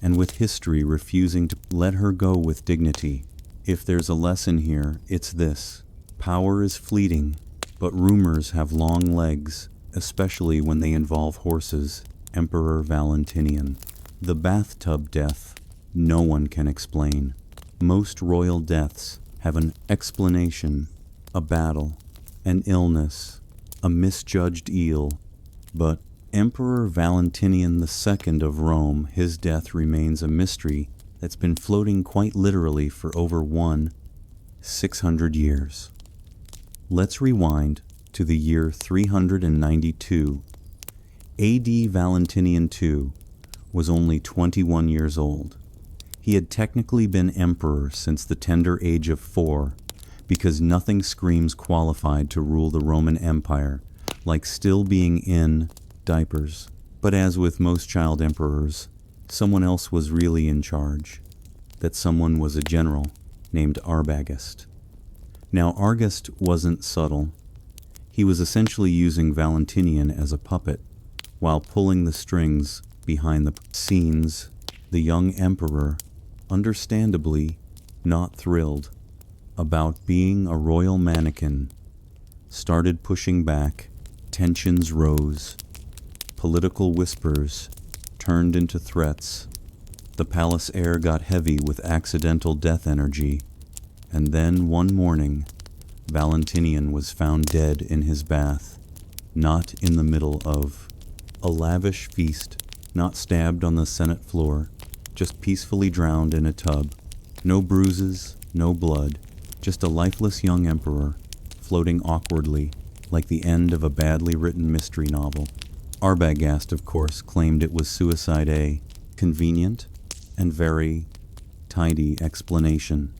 and with history refusing to let her go with dignity. If there's a lesson here, it's this. Power is fleeting, but rumors have long legs, especially when they involve horses. Emperor Valentinian. The bathtub death, no one can explain. Most royal deaths have an explanation, a battle, an illness, a misjudged eel. But Emperor Valentinian II of Rome, his death remains a mystery that's been floating quite literally for over 600 years. Let's rewind to the year 392. AD Valentinian II was only 21 years old. He had technically been emperor since the tender age of 4, because nothing screams qualified to rule the Roman Empire like still being in diapers. But as with most child emperors, someone else was really in charge. That someone was a general named Arbogast. Now Arbogast wasn't subtle. He was essentially using Valentinian as a puppet, while pulling the strings behind the scenes. The young emperor, understandably not thrilled about being a royal mannequin, started pushing back. Tensions rose. Political whispers turned into threats. The palace air got heavy with accidental death energy. And then one morning, Valentinian was found dead in his bath, not in the middle of a lavish feast, not stabbed on the Senate floor, just peacefully drowned in a tub. No bruises, no blood, just a lifeless young emperor, floating awkwardly like the end of a badly written mystery novel. Arbogast, of course, claimed it was suicide, a convenient and very tidy explanation.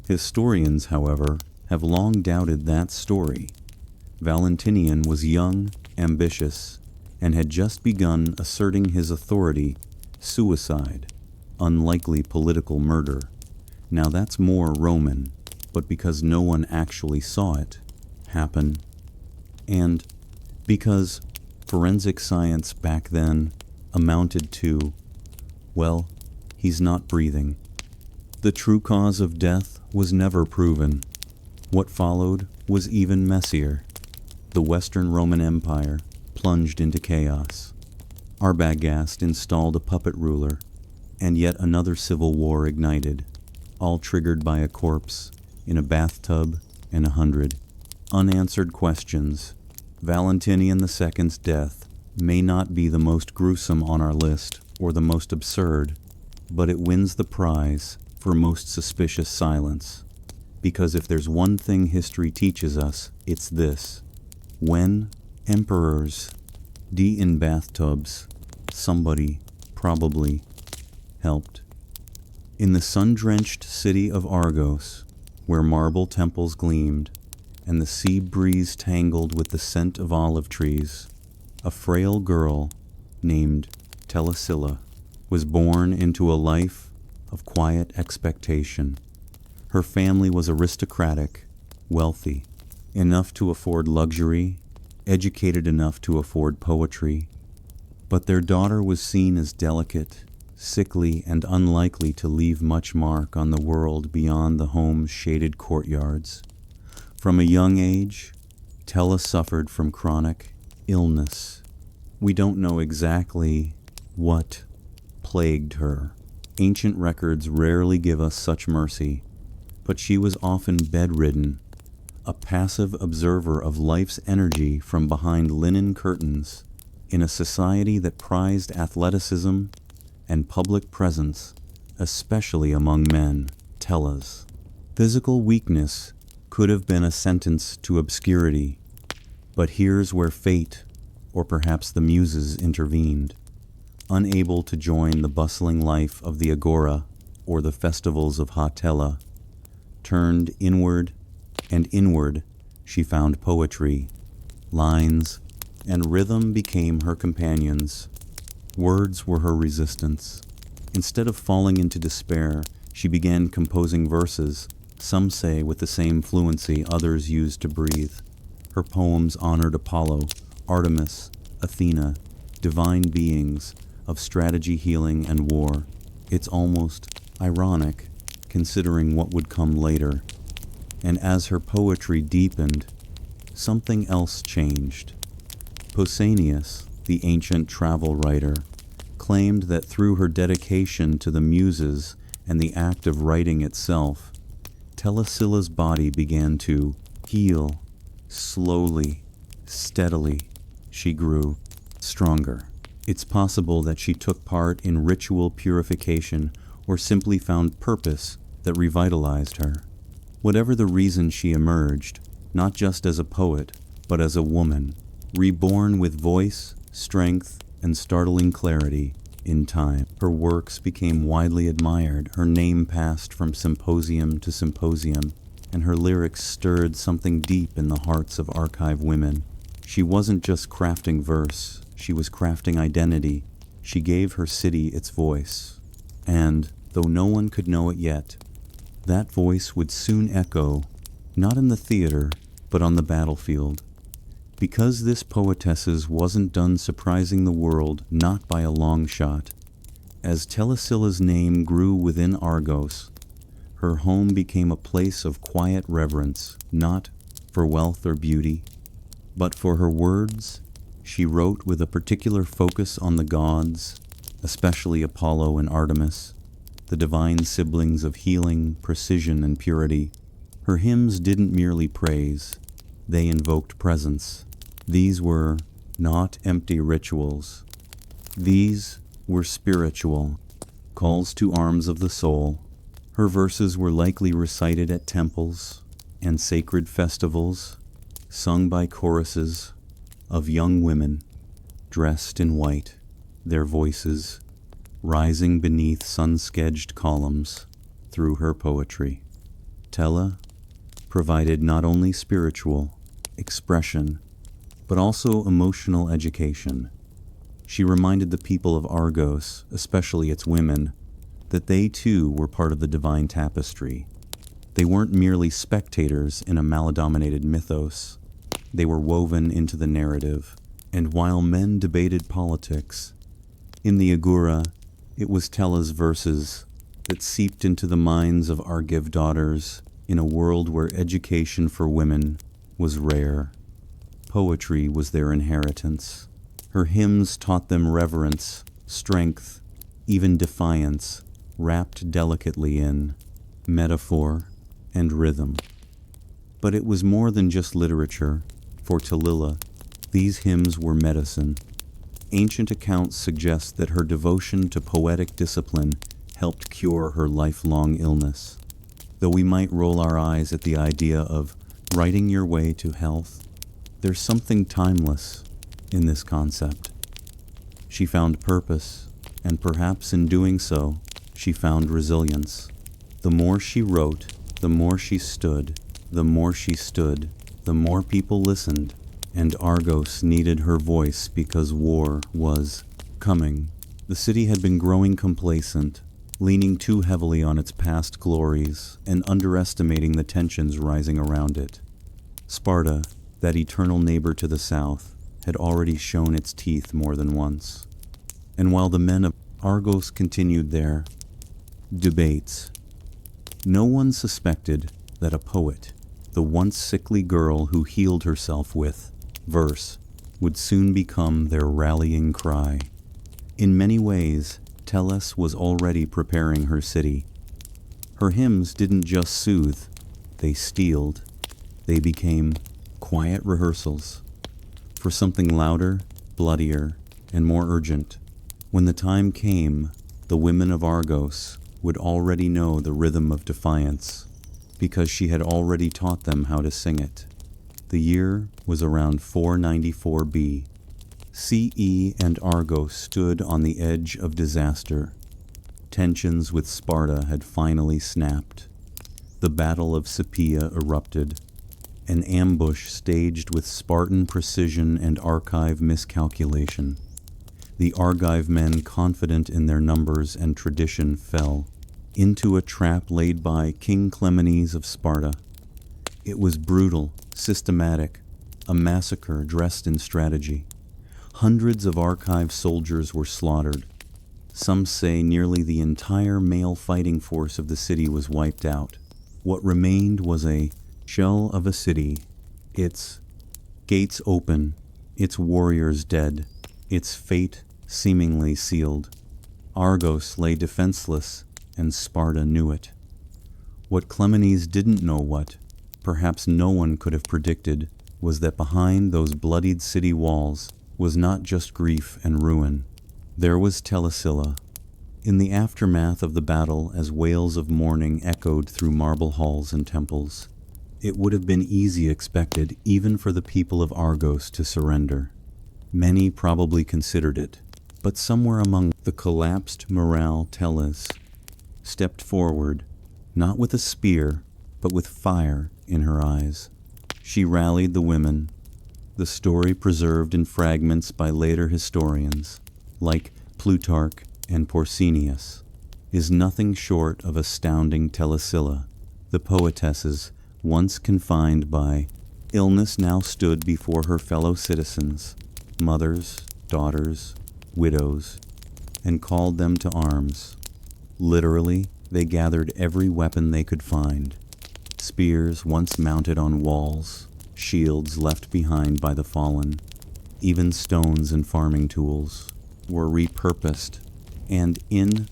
Historians, however, have long doubted that story. Valentinian was young, ambitious, and had just begun asserting his authority. Suicide, unlikely political murder. Now that's more Roman, but because no one actually saw it happen, and because forensic science back then amounted to, well, he's not breathing. The true cause of death was never proven. What followed was even messier. The Western Roman Empire plunged into chaos. Arbogast installed a puppet ruler, and yet another civil war ignited, all triggered by a corpse in a bathtub and 100 unanswered questions. Valentinian II's death may not be the most gruesome on our list or the most absurd, but it wins the prize for most suspicious silence. Because if there's one thing history teaches us, it's this. When emperors die in bathtubs, somebody probably helped. In the sun-drenched city of Argos, where marble temples gleamed and the sea breeze tangled with the scent of olive trees, a frail girl named Telesilla was born into a life of quiet expectation. Her family was aristocratic, wealthy, enough to afford luxury, educated enough to afford poetry, but their daughter was seen as delicate, sickly, and unlikely to leave much mark on the world beyond the home's shaded courtyards. From a young age, Tella suffered from chronic illness. We don't know exactly what plagued her. Ancient records rarely give us such mercy, but she was often bedridden, a passive observer of life's energy from behind linen curtains, in a society that prized athleticism and public presence, especially among men, tell us. Physical weakness could have been a sentence to obscurity, but here's where fate, or perhaps the muses, intervened. Unable to join the bustling life of the agora or the festivals of Hatella, turned inward, and inward she found poetry. Lines and rhythm became her companions. Words were her resistance. Instead of falling into despair, she began composing verses, some say with the same fluency others used to breathe. Her poems honored Apollo, Artemis, Athena, divine beings of strategy, healing, and war. It's almost ironic, considering what would come later. And as her poetry deepened, something else changed. Pausanias, the ancient travel writer, claimed that through her dedication to the muses and the act of writing itself, Telesilla's body began to heal. Slowly, steadily, she grew stronger. It's possible that she took part in ritual purification or simply found purpose that revitalized her. Whatever the reason, she emerged, not just as a poet, but as a woman, reborn with voice, strength, and startling clarity. In time, her works became widely admired, her name passed from symposium to symposium, and her lyrics stirred something deep in the hearts of archive women. She wasn't just crafting verse, she was crafting identity. She gave her city its voice. And, though no one could know it yet, that voice would soon echo, not in the theater, but on the battlefield. Because this poetess's wasn't done surprising the world, not by a long shot. As Telesilla's name grew within Argos, her home became a place of quiet reverence, not for wealth or beauty, but for her words. She wrote with a particular focus on the gods, especially Apollo and Artemis, the divine siblings of healing, precision, and purity. Her hymns didn't merely praise, they invoked presence. These were not empty rituals. These were spiritual calls to arms of the soul. Her verses were likely recited at temples and sacred festivals, sung by choruses of young women dressed in white, their voices rising beneath sun-sketched columns through her poetry. Tella provided not only spiritual expression, but also emotional education. She reminded the people of Argos, especially its women, that they too were part of the divine tapestry. They weren't merely spectators in a male-dominated mythos. They were woven into the narrative. And while men debated politics, in the Agora, it was Tella's verses that seeped into the minds of Argive daughters in a world where education for women was rare. Poetry was their inheritance. Her hymns taught them reverence, strength, even defiance, wrapped delicately in metaphor and rhythm. But it was more than just literature. For Tellila, these hymns were medicine. Ancient accounts suggest that her devotion to poetic discipline helped cure her lifelong illness. Though we might roll our eyes at the idea of writing your way to health, there's something timeless in this concept. She found purpose, and perhaps in doing so, she found resilience. The more she wrote, the more she stood. The more she stood, the more people listened, and Argos needed her voice because war was coming. The city had been growing complacent, leaning too heavily on its past glories and underestimating the tensions rising around it. Sparta, that eternal neighbor to the south, had already shown its teeth more than once. And while the men of Argos continued their debates, no one suspected that a poet, the once sickly girl who healed herself with verse, would soon become their rallying cry. In many ways, Tellus was already preparing her city. Her hymns didn't just soothe, they steeled. They became quiet rehearsals for something louder, bloodier, and more urgent. When the time came, The women of Argos would already know the rhythm of defiance, because she had already taught them how to sing it. The year was around 494 B. CE, and Argos stood on the edge of disaster. Tensions with Sparta had finally snapped. The Battle of Sipia erupted, an ambush staged with Spartan precision and Argive miscalculation. The Argive men, confident in their numbers and tradition, fell into a trap laid by King Clemenes of Sparta. It was brutal, systematic, a massacre dressed in strategy. Hundreds of Argive soldiers were slaughtered. Some say nearly the entire male fighting force of the city was wiped out. What remained was a shell of a city, its gates open, its warriors dead, its fate seemingly sealed. Argos lay defenseless, and Sparta knew it. What Clemenes didn't know, what perhaps no one could have predicted, was that behind those bloodied city walls was not just grief and ruin. There was Telesilla. In the aftermath of the battle, as wails of mourning echoed through marble halls and temples, it would have been easy expected even for the people of Argos to surrender. Many probably considered it, but somewhere among the collapsed morale, Teles stepped forward, not with a spear, but with fire in her eyes. She rallied the women, the story preserved in fragments by later historians, like Plutarch and Pausanias, is nothing short of astounding. Telesilla, the poetesses, once confined by illness, now stood before her fellow citizens, mothers, daughters, widows, and called them to arms. Literally, they gathered every weapon they could find. Spears once mounted on walls, shields left behind by the fallen, even stones and farming tools were repurposed. And in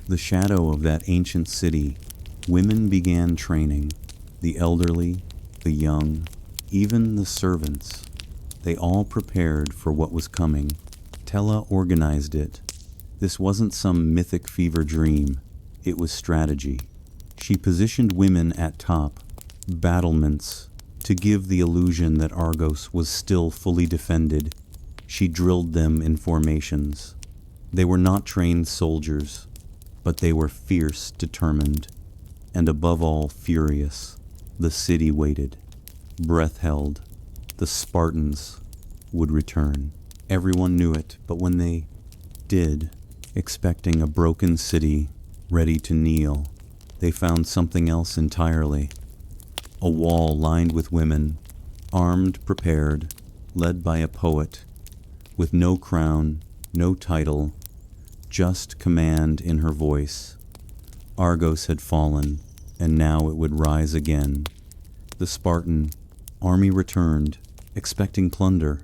the shadow of that ancient city, women began training. The elderly, the young, even the servants. They all prepared for what was coming. Tella organized it. This wasn't some mythic fever dream. It was strategy. She positioned women at top battlements to give the illusion that Argos was still fully defended. She drilled them in formations. They were not trained soldiers, but they were fierce, determined, and above all, furious. The city waited, breath held. The Spartans would return. Everyone knew it, but when they did, expecting a broken city ready to kneel, they found something else entirely. A wall lined with women, armed, prepared, led by a poet, with no crown, no title, just command in her voice. Argos had fallen, and now it would rise again. The Spartan army returned, expecting plunder.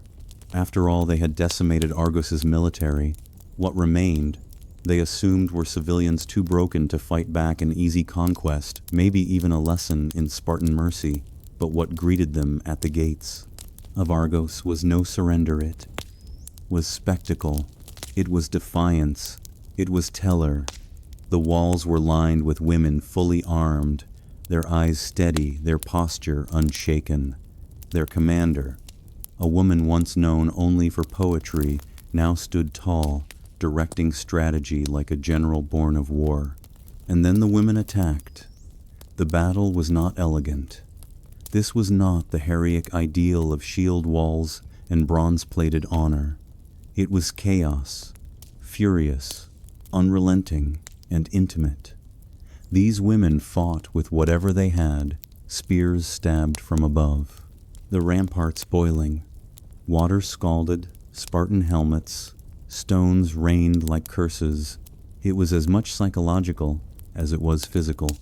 After all, they had decimated Argos's military. What remained, they assumed, were civilians too broken to fight back an easy conquest, maybe even a lesson in Spartan mercy. But what greeted them at the gates of Argos was no surrender. It was spectacle. It was defiance. It was terror. The walls were lined with women fully armed, their eyes steady, their posture unshaken. Their commander, a woman once known only for poetry, now stood tall, directing strategy like a general born of war. And then the women attacked. The battle was not elegant. This was not the heroic ideal of shield walls and bronze-plated honor. It was chaos, furious, unrelenting, and intimate. These women fought with whatever they had, spears stabbed from above, the ramparts boiling, water scalded, Spartan helmets, stones rained like curses. It was as much psychological as it was physical.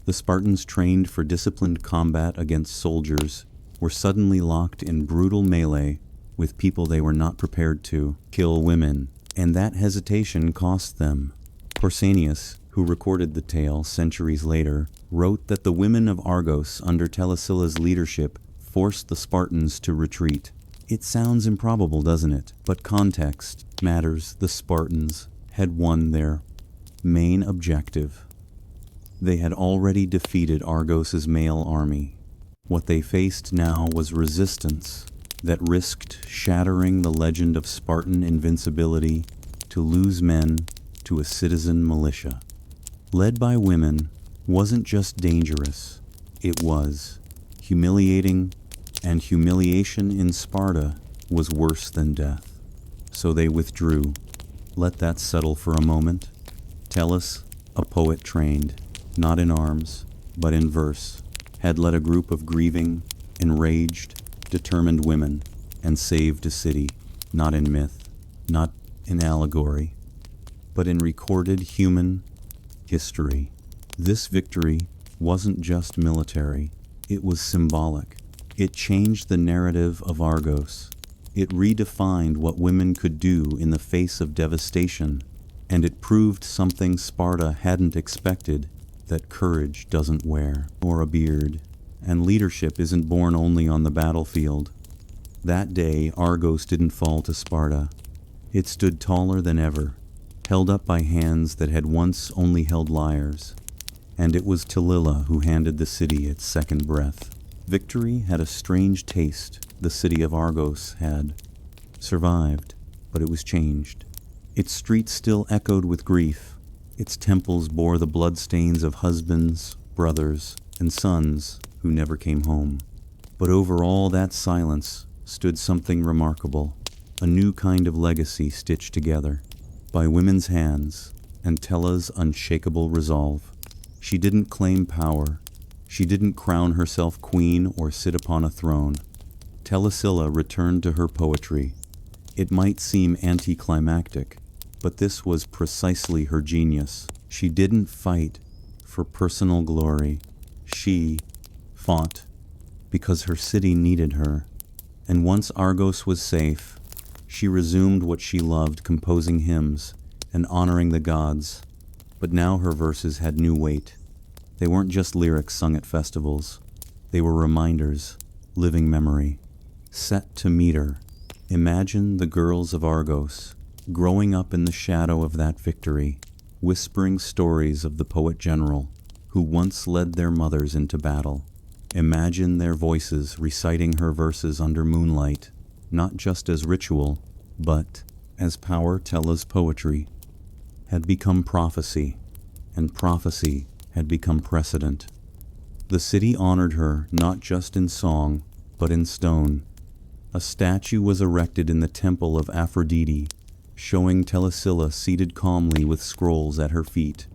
The Spartans, trained for disciplined combat against soldiers, were suddenly locked in brutal melee with people they were not prepared to kill. Women, and that hesitation cost them. Pausanias, who recorded the tale centuries later, wrote that the women of Argos under Telesilla's leadership forced the Spartans to retreat. It sounds improbable, doesn't it? But context matters. The Spartans had won their main objective. They had already defeated Argos's male army. What they faced now was resistance that risked shattering the legend of Spartan invincibility to lose men to a citizen militia. Led by women wasn't just dangerous, it was humiliating, and humiliation in Sparta was worse than death. So they withdrew. Let that settle for a moment. Tellus, a poet trained, not in arms, but in verse, had led a group of grieving, enraged, determined women and saved a city, not in myth, not in allegory, but in recorded human history. This victory wasn't just military, it was symbolic. It changed the narrative of Argos. It redefined what women could do in the face of devastation, and it proved something Sparta hadn't expected, that courage doesn't wear or a beard, and leadership isn't born only on the battlefield. That day, Argos didn't fall to Sparta. It stood taller than ever, held up by hands that had once only held lyres, and it was Talilla who handed the city its second breath. Victory had a strange taste. The city of Argos had survived, but it was changed. Its streets still echoed with grief. Its temples bore the bloodstains of husbands, brothers, and sons who never came home. But over all that silence stood something remarkable, a new kind of legacy stitched together by women's hands and Tella's unshakable resolve. She didn't claim power. She didn't crown herself queen or sit upon a throne. Telesilla returned to her poetry. It might seem anticlimactic, but this was precisely her genius. She didn't fight for personal glory. She fought because her city needed her. And once Argos was safe, she resumed what she loved, composing hymns and honoring the gods. But now her verses had new weight. They weren't just lyrics sung at festivals. They were reminders, living memory, set to meter. Imagine the girls of Argos, growing up in the shadow of that victory, whispering stories of the poet general who once led their mothers into battle. Imagine their voices reciting her verses under moonlight, not just as ritual, but as power. Tella's poetry had become prophecy, and prophecy had become precedent. The city honored her not just in song, but in stone. A statue was erected in the temple of Aphrodite, showing Telesilla seated calmly with scrolls at her feet,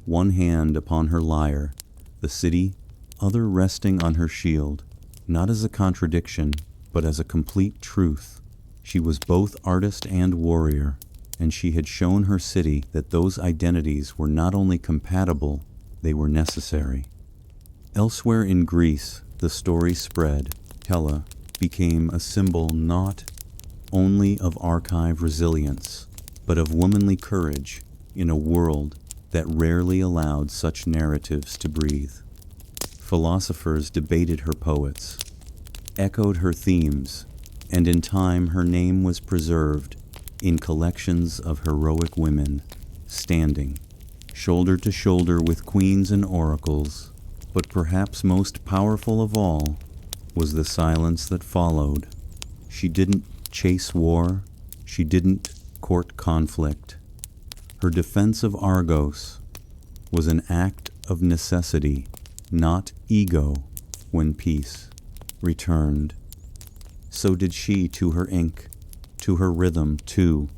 one hand upon her lyre, the city, other resting on her shield, not as a contradiction, but as a complete truth. She was both artist and warrior, and she had shown her city that those identities were not only compatible, they were necessary. Elsewhere in Greece, the story spread. Tella became a symbol not only of archive resilience, but of womanly courage in a world that rarely allowed such narratives to breathe. Philosophers debated her poets, echoed her themes, and in time her name was preserved in collections of heroic women standing shoulder to shoulder with queens and oracles. But perhaps most powerful of all was the silence that followed. She didn't chase war. She didn't court conflict. Her defense of Argos was an act of necessity, not ego. When peace returned, so did she to her ink, to her rhythm, to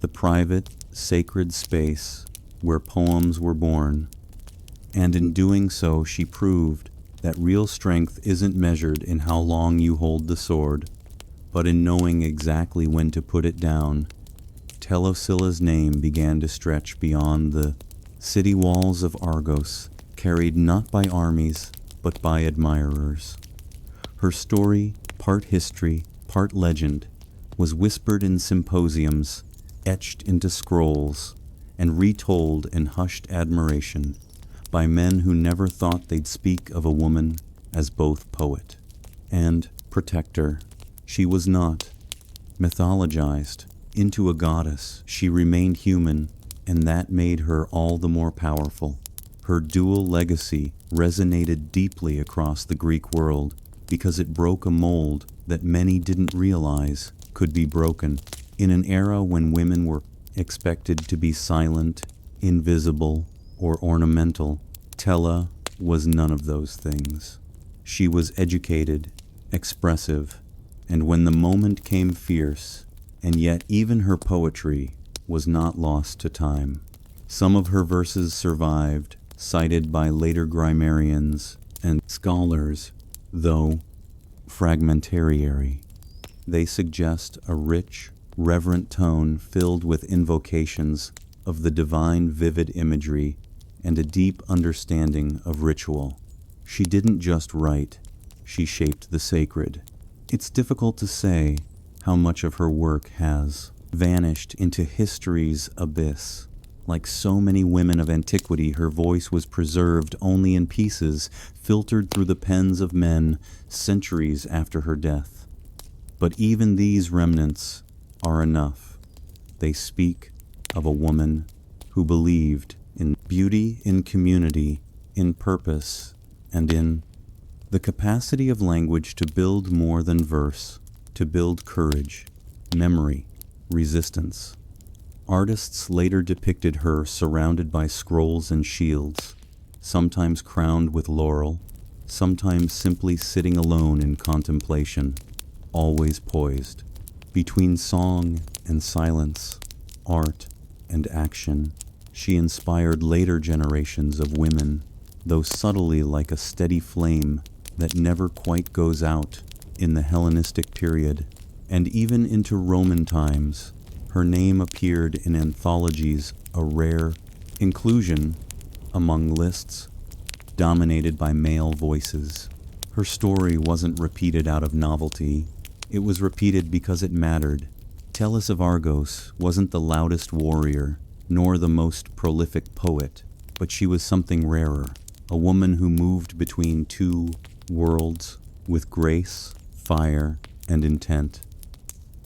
the private, sacred space where poems were born. And in doing so, she proved that real strength isn't measured in how long you hold the sword, but in knowing exactly when to put it down. Telesilla's name began to stretch beyond the city walls of Argos, carried not by armies, but by admirers. Her story, part history, part legend, was whispered in symposiums, etched into scrolls, and retold in hushed admiration by men who never thought they'd speak of a woman as both poet and protector. She was not mythologized into a goddess. She remained human, and that made her all the more powerful. Her dual legacy resonated deeply across the Greek world because it broke a mold that many didn't realize could be broken. In an era when women were expected to be silent, invisible, or ornamental, Tella was none of those things. She was educated, expressive, and when the moment came fierce, and yet even her poetry was not lost to time. Some of her verses survived, cited by later grammarians and scholars, though fragmentary. They suggest a rich, reverent tone filled with invocations of the divine vivid imagery and a deep understanding of ritual. She didn't just write, she shaped the sacred. It's difficult to say how much of her work has vanished into history's abyss. Like so many women of antiquity, her voice was preserved only in pieces, filtered through the pens of men centuries after her death. But even these remnants are enough. They speak of a woman who believed in beauty, in community, in purpose, and in the capacity of language to build more than verse, to build courage, memory, resistance. Artists later depicted her surrounded by scrolls and shields, sometimes crowned with laurel, sometimes simply sitting alone in contemplation, always poised. Between song and silence, art and action, she inspired later generations of women, though subtly like a steady flame that never quite goes out in the Hellenistic period, and even into Roman times. Her name appeared in anthologies, a rare inclusion among lists dominated by male voices. Her story wasn't repeated out of novelty, it was repeated because it mattered. Tellus of Argos wasn't the loudest warrior, nor the most prolific poet, but she was something rarer, a woman who moved between two worlds with grace, fire, and intent.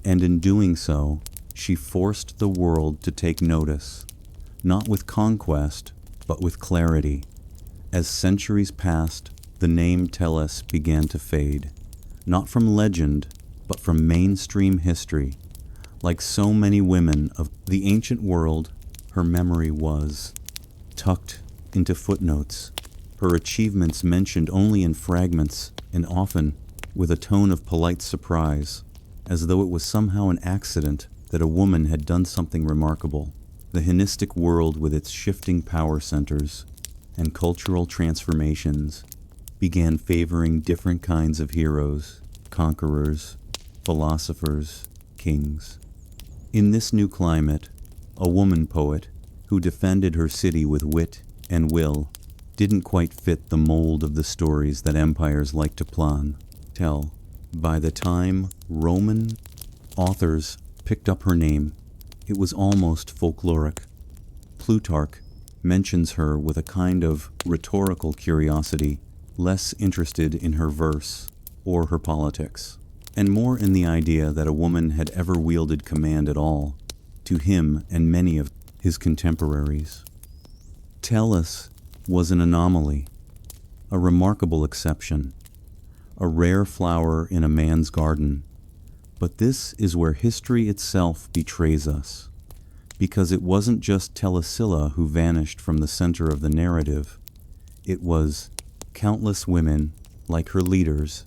And in doing so, she forced the world to take notice, not with conquest, but with clarity. As centuries passed, the name Tellus began to fade, not from legend, but from mainstream history. Like so many women of the ancient world, her memory was tucked into footnotes, her achievements mentioned only in fragments, and often with a tone of polite surprise, as though it was somehow an accident that a woman had done something remarkable. The Hellenistic world, with its shifting power centers and cultural transformations, began favoring different kinds of heroes, conquerors, philosophers, kings. In this new climate, a woman poet who defended her city with wit and will didn't quite fit the mold of the stories that empires like to tell. By the time Roman authors picked up her name, it was almost folkloric. Plutarch mentions her with a kind of rhetorical curiosity, less interested in her verse or her politics, and more in the idea that a woman had ever wielded command at all, to him and many of his contemporaries. Tellus was an anomaly, a remarkable exception, a rare flower in a man's garden. But this is where history itself betrays us, because it wasn't just Telesilla who vanished from the center of the narrative. It was countless women, like her leaders,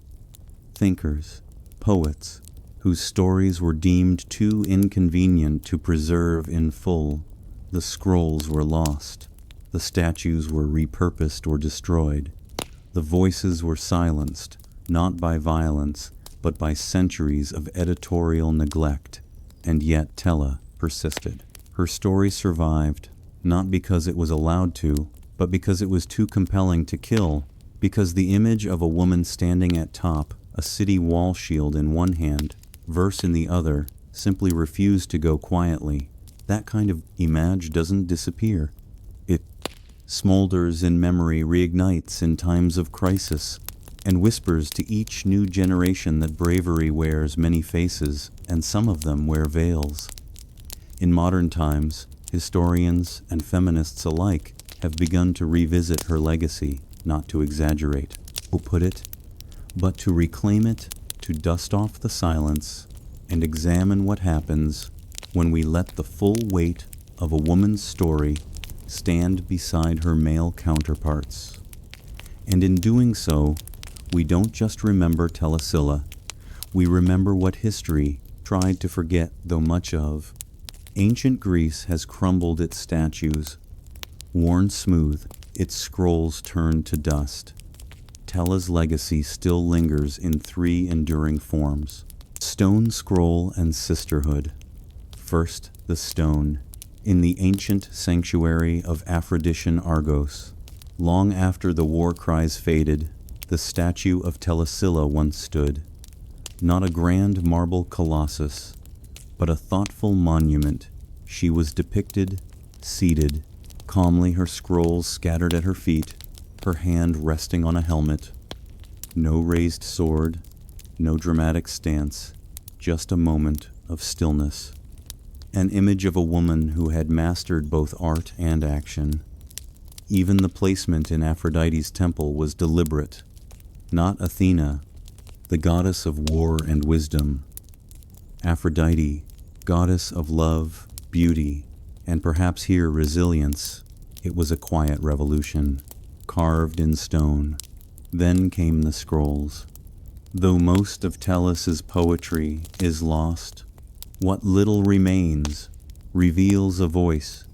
thinkers, poets, whose stories were deemed too inconvenient to preserve in full. The scrolls were lost, the statues were repurposed or destroyed, the voices were silenced, not by violence, but by centuries of editorial neglect, and yet Tella persisted. Her story survived, not because it was allowed to, but because it was too compelling to kill, because the image of a woman standing at top, a city wall shield in one hand, verse in the other, simply refused to go quietly. That kind of image doesn't disappear. It smolders in memory, reignites in times of crisis, and whispers to each new generation that bravery wears many faces, and some of them wear veils. In modern times, Historians and feminists alike have begun to revisit her legacy, not to exaggerate, who put it, but to reclaim it, to dust off the silence, and examine what happens when we let the full weight of a woman's story stand beside her male counterparts. And in doing so, we don't just remember Telesilla, we remember what history tried to forget, though much of. Ancient Greece has crumbled its statues, worn smooth, its scrolls turned to dust. Tella's legacy still lingers in three enduring forms: stone, scroll, and sisterhood. First, the stone. In the ancient sanctuary of Aphrodisian Argos, long after the war cries faded, the statue of Telesilla once stood. Not a grand marble colossus, but a thoughtful monument. She was depicted, seated, calmly, her scrolls scattered at her feet, her hand resting on a helmet. No raised sword, no dramatic stance, just a moment of stillness. An image of a woman who had mastered both art and action. Even the placement in Aphrodite's temple was deliberate. Not Athena, the goddess of war and wisdom. Aphrodite, goddess of love, beauty, and perhaps here resilience. It was a quiet revolution, carved in stone. Then came the scrolls. Though most of Tellus's poetry is lost, what little remains reveals a voice,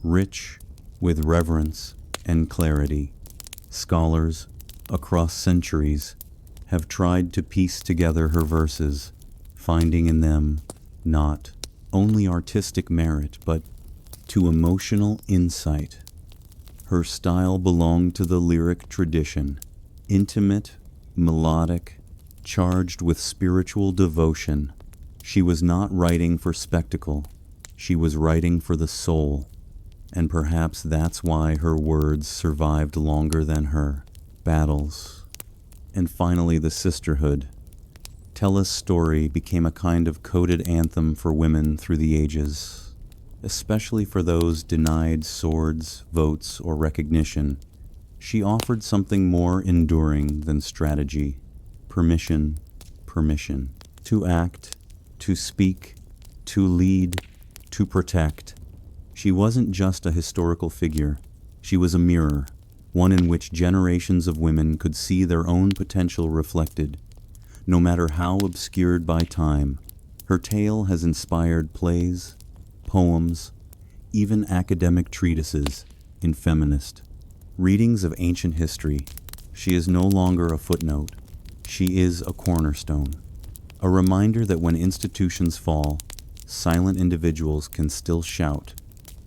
rich with reverence and clarity. Scholars across centuries have tried to piece together her verses, finding in them not only artistic merit, but to emotional insight. Her style belonged to the lyric tradition, intimate, melodic, charged with spiritual devotion. She was not writing for spectacle, she was writing for the soul, and perhaps that's why her words survived longer than her battles. And finally, the sisterhood. Tella's story became a kind of coded anthem for women through the ages, especially for those denied swords, votes, or recognition. She offered something more enduring than strategy: permission, permission to act, to speak, to lead, to protect. She wasn't just a historical figure, she was a mirror, one in which generations of women could see their own potential reflected. No matter how obscured by time, her tale has inspired plays, poems, even academic treatises in feminist readings of ancient history. She is no longer a footnote, she is a cornerstone. A reminder that when institutions fall, silent individuals can still shout,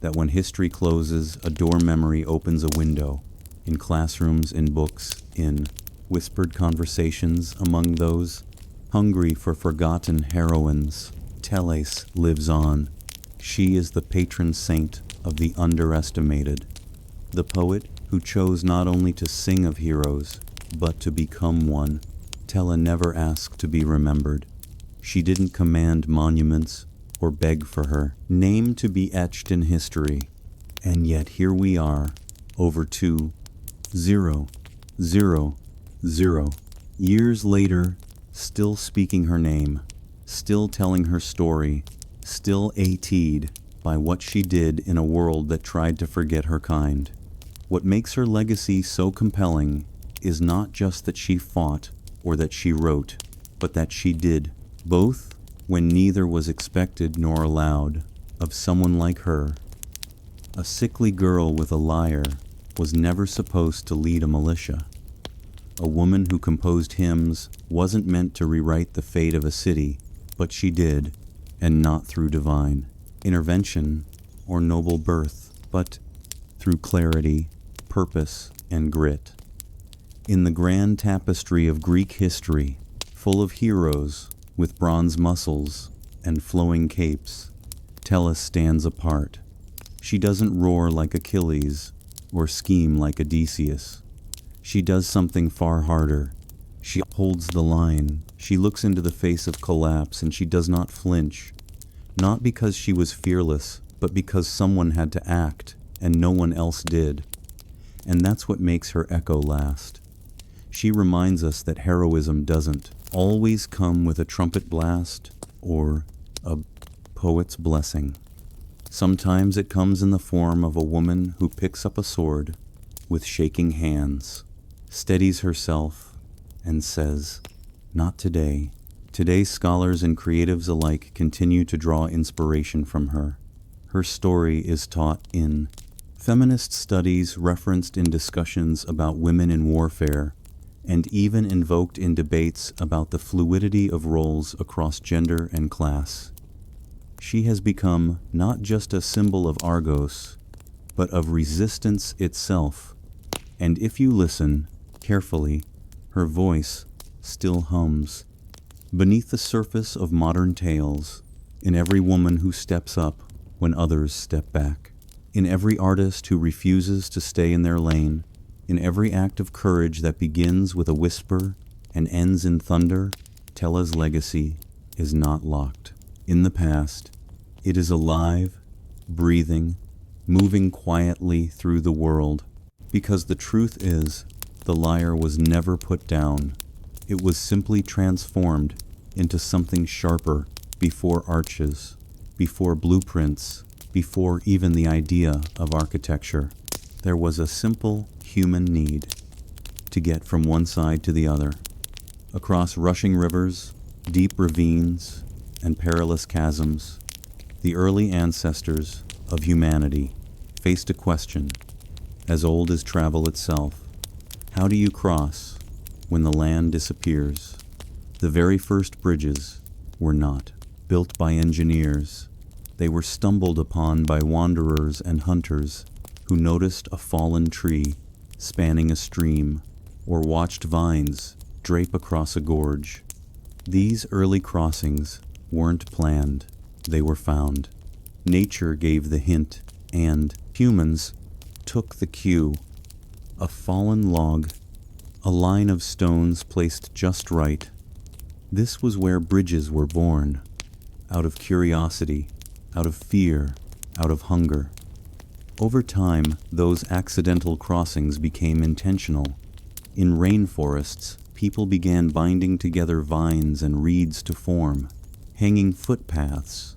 that when history closes, a door memory opens a window, in classrooms, in books, in whispered conversations among those hungry for forgotten heroines. Teles lives on. She is the patron saint of the underestimated, the poet who chose not only to sing of heroes, but to become one. Tella never asked to be remembered. She didn't command monuments or beg for her name to be etched in history. And yet here we are, over 2,000 years later, still speaking her name, still telling her story, still AT'd by what she did in a world that tried to forget her kind. What makes her legacy so compelling is not just that she fought or that she wrote, but that she did, both when neither was expected nor allowed of someone like her. A sickly girl with a lyre was never supposed to lead a militia. A woman who composed hymns wasn't meant to rewrite the fate of a city, but she did, and not through divine intervention or noble birth, but through clarity, purpose, and grit. In the grand tapestry of Greek history, full of heroes with bronze muscles and flowing capes, Tellus stands apart. She doesn't roar like Achilles or scheme like Odysseus. She does something far harder. She holds the line. She looks into the face of collapse, and she does not flinch. Not because she was fearless, but because someone had to act and no one else did. And that's what makes her echo last. She reminds us that heroism doesn't always come with a trumpet blast or a poet's blessing. Sometimes it comes in the form of a woman who picks up a sword with shaking hands, steadies herself, and says, "Not today." Today, scholars and creatives alike continue to draw inspiration from her. Her story is taught in feminist studies, referenced in discussions about women in warfare, and even invoked in debates about the fluidity of roles across gender and class. She has become not just a symbol of Argos, but of resistance itself. And if you listen carefully, her voice still hums beneath the surface of modern tales, in every woman who steps up when others step back, in every artist who refuses to stay in their lane, in every act of courage that begins with a whisper and ends in thunder. Tella's legacy is not locked in the past. It is alive, breathing, moving quietly through the world. Because the truth is, the lyre was never put down. It was simply transformed into something sharper before arches, before blueprints, before even the idea of architecture. There was a simple human need to get from one side to the other, across rushing rivers, deep ravines, and perilous chasms. The early ancestors of humanity faced a question as old as travel itself. How do you cross when the land disappears? The very first bridges were not built by engineers. They were stumbled upon by wanderers and hunters who noticed a fallen tree spanning a stream or watched vines drape across a gorge. These early crossings weren't planned, they were found. Nature gave the hint, and humans took the cue. A fallen log, a line of stones placed just right. This was where bridges were born, out of curiosity, out of fear, out of hunger. Over time, those accidental crossings became intentional. In rainforests, people began binding together vines and reeds to form hanging footpaths.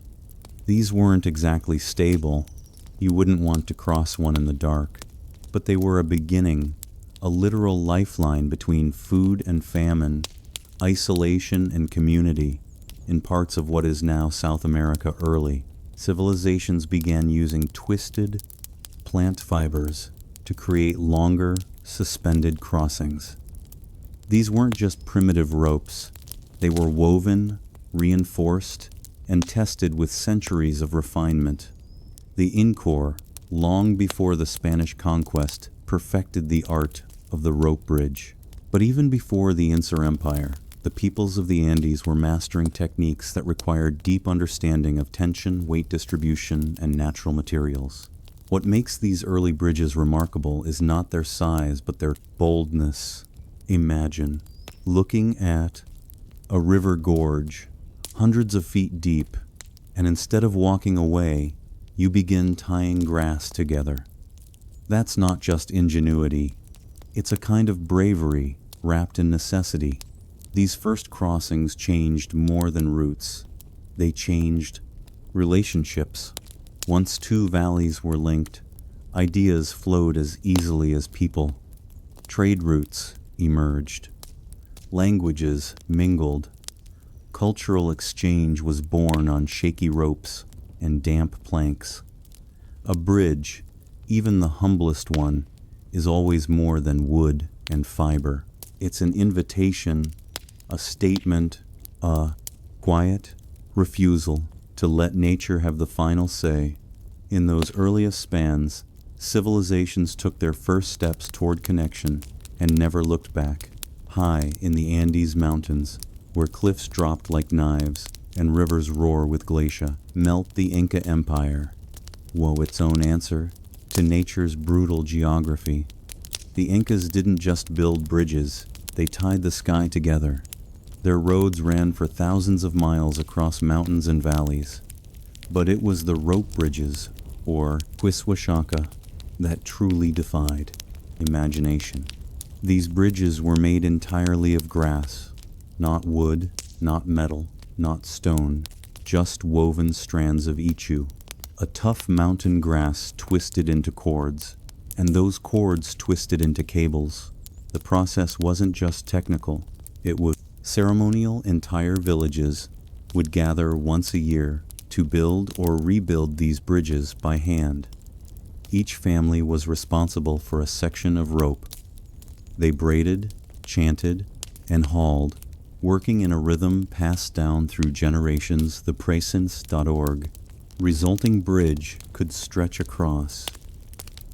These weren't exactly stable. You wouldn't want to cross one in the dark, but they were a beginning, a literal lifeline between food and famine, isolation and community. In parts of what is now South America early, civilizations began using twisted plant fibers to create longer, suspended crossings. These weren't just primitive ropes. They were woven, reinforced, and tested with centuries of refinement. The Incor, long before the Spanish conquest, perfected the art of the rope bridge. But even before the Inca Empire, the peoples of the Andes were mastering techniques that required deep understanding of tension, weight distribution, and natural materials. What makes these early bridges remarkable is not their size, but their boldness. Imagine looking at a river gorge, hundreds of feet deep, and instead of walking away, you begin tying grass together. That's not just ingenuity. It's a kind of bravery wrapped in necessity. These first crossings changed more than routes. They changed relationships. Once two valleys were linked, ideas flowed as easily as people. Trade routes emerged. Languages mingled. Cultural exchange was born on shaky ropes and damp planks. A bridge, even the humblest one, is always more than wood and fiber. It's an invitation, a statement, a quiet refusal to let nature have the final say. In those earliest spans, civilizations took their first steps toward connection and never looked back. High in the Andes Mountains, where cliffs dropped like knives and rivers roar with glacier, melt the Inca Empire. Woe its own answer to nature's brutal geography. The Incas didn't just build bridges, they tied the sky together. Their roads ran for thousands of miles across mountains and valleys. But it was the rope bridges, or Wiswashaka, that truly defied imagination. These bridges were made entirely of grass, not wood, not metal, not stone, just woven strands of ichu, a tough mountain grass twisted into cords, and those cords twisted into cables. The process wasn't just technical, it was ceremonial. Entire villages would gather once a year to build or rebuild these bridges by hand. Each family was responsible for a section of rope. They braided, chanted, and hauled, working in a rhythm passed down through generations. The precarious.org resulting bridge could stretch across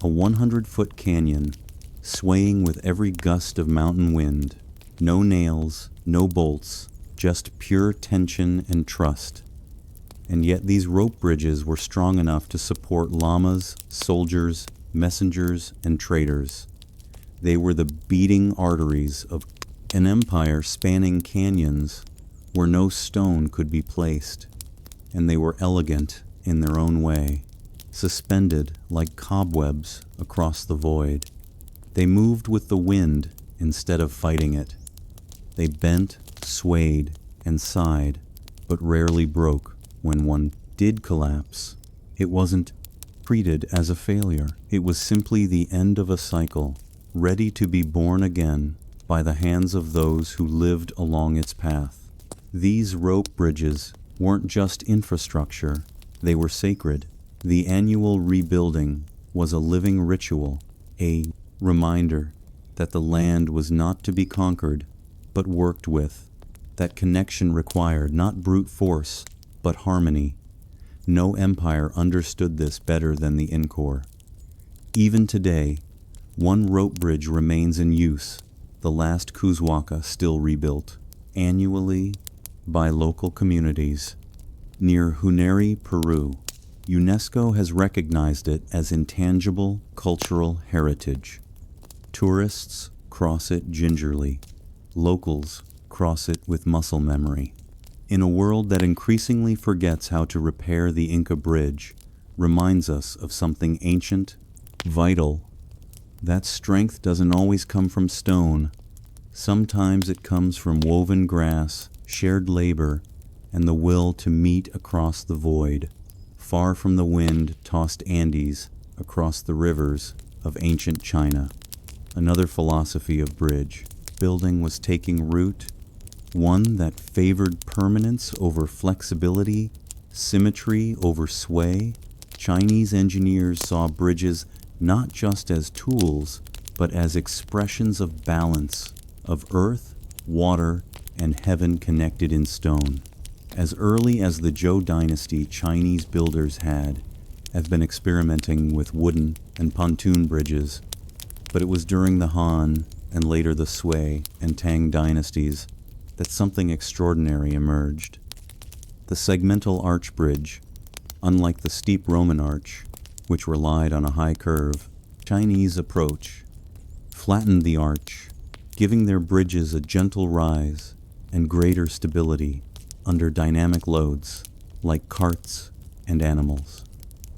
a 100-foot canyon, swaying with every gust of mountain wind. No nails, no bolts, just pure tension and trust. And yet these rope bridges were strong enough to support llamas, soldiers, messengers, and traders. They were the beating arteries of an empire spanning canyons where no stone could be placed, and they were elegant in their own way, suspended like cobwebs across the void. They moved with the wind instead of fighting it. They bent, swayed, and sighed, but rarely broke. When one did collapse, it wasn't treated as a failure. It was simply the end of a cycle, ready to be born again by the hands of those who lived along its path. These rope bridges weren't just infrastructure, they were sacred. The annual rebuilding was a living ritual, a reminder that the land was not to be conquered, but worked with. That connection required not brute force, but harmony. No empire understood this better than the Incor. Even today, one rope bridge remains in use, the last Kuzwaka still rebuilt, annually by local communities. Near Huneri, Peru, UNESCO has recognized it as intangible cultural heritage. Tourists cross it gingerly. Locals cross it with muscle memory. In a world that increasingly forgets how to repair the Inca bridge, reminds us of something ancient, vital. That strength doesn't always come from stone. Sometimes it comes from woven grass, shared labor, and the will to meet across the void, far from the wind-tossed Andes, across the rivers of ancient China. Another philosophy of bridge building was taking root, one that favored permanence over flexibility, symmetry over sway. Chinese engineers saw bridges not just as tools, but as expressions of balance, of earth, water, and heaven connected in stone. As early as the Zhou dynasty, Chinese builders have been experimenting with wooden and pontoon bridges, but it was during the Han and later the Sui and Tang dynasties that something extraordinary emerged. The segmental arch bridge, unlike the steep Roman arch, which relied on a high curve, Chinese approach flattened the arch, giving their bridges a gentle rise and greater stability under dynamic loads like carts and animals.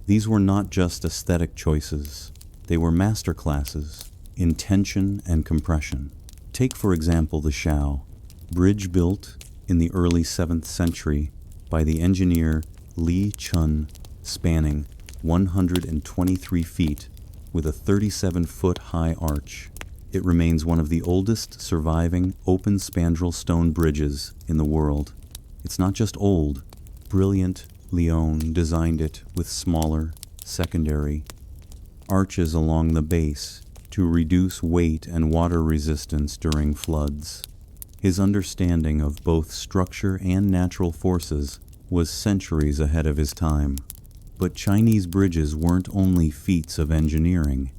These were not just aesthetic choices, they were masterclasses in tension and compression. Take, for example, the Shao bridge, built in the early 7th century by the engineer Li Chun, spanning 123 feet with a 37-foot high arch. It remains one of the oldest surviving open spandrel stone bridges in the world. It's not just old, brilliant Lyon designed it with smaller, secondary arches along the base to reduce weight and water resistance during floods. His understanding of both structure and natural forces was centuries ahead of his time. But Chinese bridges weren't only feats of engineering,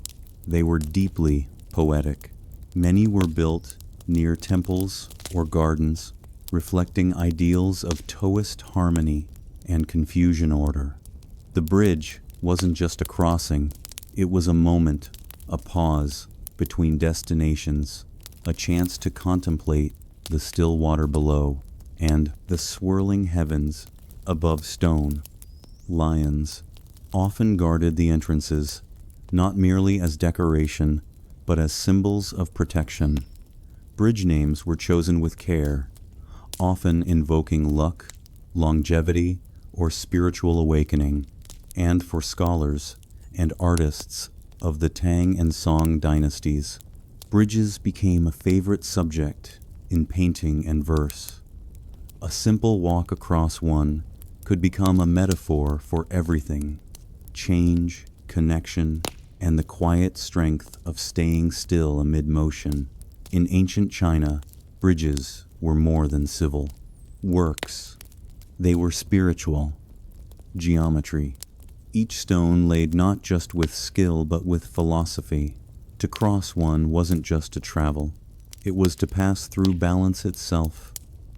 they were deeply poetic. Many were built near temples or gardens, reflecting ideals of Taoist harmony and Confucian order. The bridge wasn't just a crossing, it was a moment, a pause between destinations, a chance to contemplate the still water below and the swirling heavens above stone. lions, often guarded the entrances, not merely as decoration, but as symbols of protection. Bridge names were chosen with care, often invoking luck, longevity, or spiritual awakening, and for scholars and artists of the Tang and Song dynasties, bridges became a favorite subject in painting and verse. A simple walk across one could become a metaphor for everything: change, connection, and the quiet strength of staying still amid motion. In ancient China, bridges were more than civil works. They were spiritual. Geometry. Each stone laid not just with skill but with philosophy. To cross one wasn't just to travel. It was to pass through balance itself.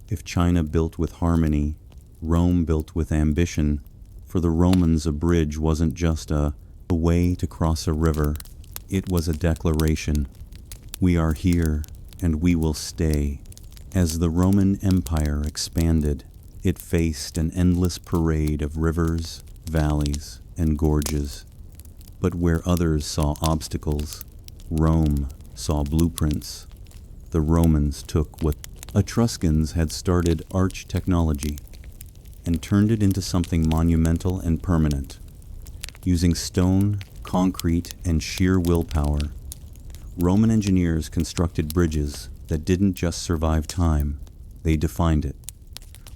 If China built with harmony, Rome built with ambition. For the Romans, a bridge wasn't just a way to cross a river. It was a declaration. We are here, and we will stay. As the Roman Empire expanded, it faced an endless parade of rivers, valleys, and gorges. But where others saw obstacles, Rome saw blueprints. The Romans took what Etruscans had started, arch technology, and turned it into something monumental and permanent. Using stone, concrete, and sheer willpower, Roman engineers constructed bridges that didn't just survive time, they defined it.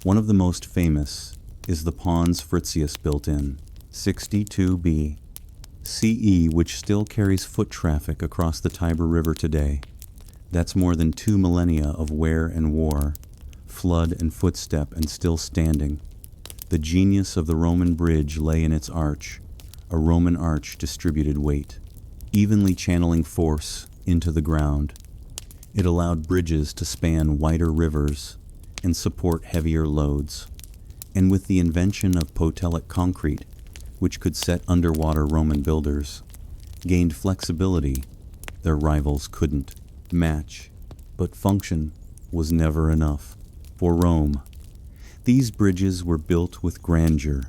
One of the most famous is the Pons Fritius built in 62 CE, which still carries foot traffic across the Tiber River today. That's more than 2 millennia of wear and war, flood and footstep, and still standing. The genius of the Roman bridge lay in its arch, a Roman arch distributed weight, evenly channeling force into the ground. It allowed bridges to span wider rivers and support heavier loads. And with the invention of potelic concrete, which could set underwater, Roman builders gained flexibility their rivals couldn't match. But function was never enough for Rome. These bridges were built with grandeur.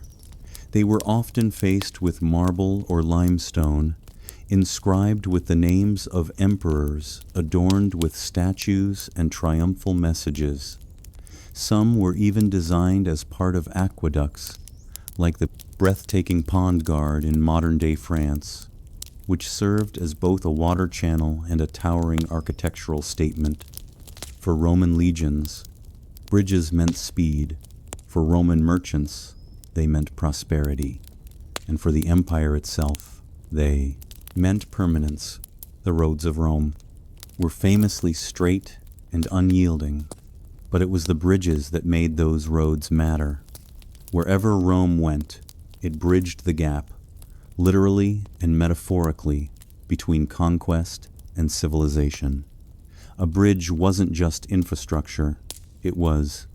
They were often faced with marble or limestone, inscribed with the names of emperors, adorned with statues and triumphal messages. Some were even designed as part of aqueducts, like the breathtaking Pont Gard in modern-day France, which served as both a water channel and a towering architectural statement. For Roman legions, bridges meant speed. For Roman merchants, they meant prosperity. And for the empire itself, they meant permanence. The roads of Rome were famously straight and unyielding, but it was the bridges that made those roads matter. Wherever Rome went, it bridged the gap, literally and metaphorically, between conquest and civilization. A bridge wasn't just infrastructure, it was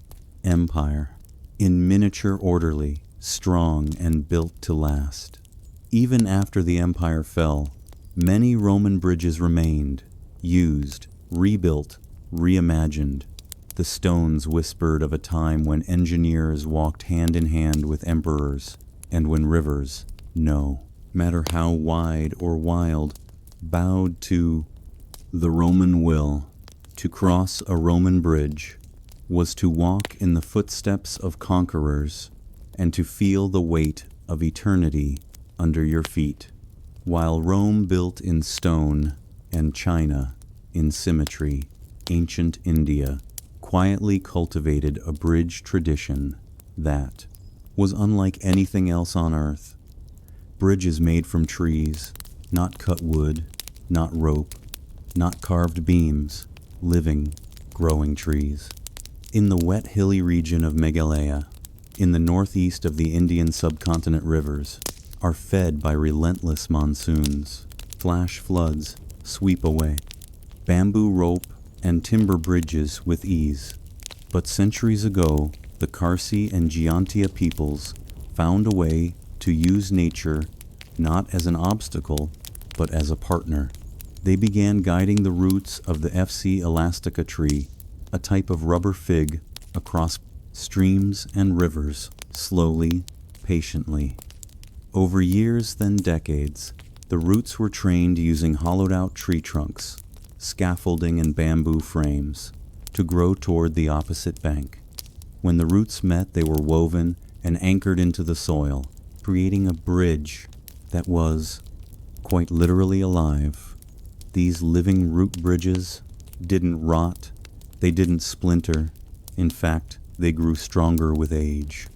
empire, in miniature, orderly, strong, and built to last. Even after the empire fell, many Roman bridges remained, used, rebuilt, reimagined. The stones whispered of a time when engineers walked hand in hand with emperors, and when rivers, no matter how wide or wild, bowed to the Roman will. To cross a Roman bridge was to walk in the footsteps of conquerors and to feel the weight of eternity under your feet. While Rome built in stone and China in symmetry, ancient India quietly cultivated a bridge tradition that was unlike anything else on earth. Bridges made from trees, not cut wood, not rope, not carved beams, living, growing trees. In the wet, hilly region of Meghalaya, in the northeast of the Indian subcontinent, rivers are fed by relentless monsoons. Flash floods sweep away bamboo rope and timber bridges with ease. But centuries ago, the Karsi and Giantia peoples found a way to use nature not as an obstacle, but as a partner. They began guiding the roots of the FC elastica tree, a type of rubber fig, across streams and rivers, slowly, patiently. Over years, then decades, the roots were trained using hollowed-out tree trunks, scaffolding and bamboo frames to grow toward the opposite bank. When the roots met, they were woven and anchored into the soil, creating a bridge that was, quite literally, alive. These living root bridges didn't rot, they didn't splinter. In fact, they grew stronger with age.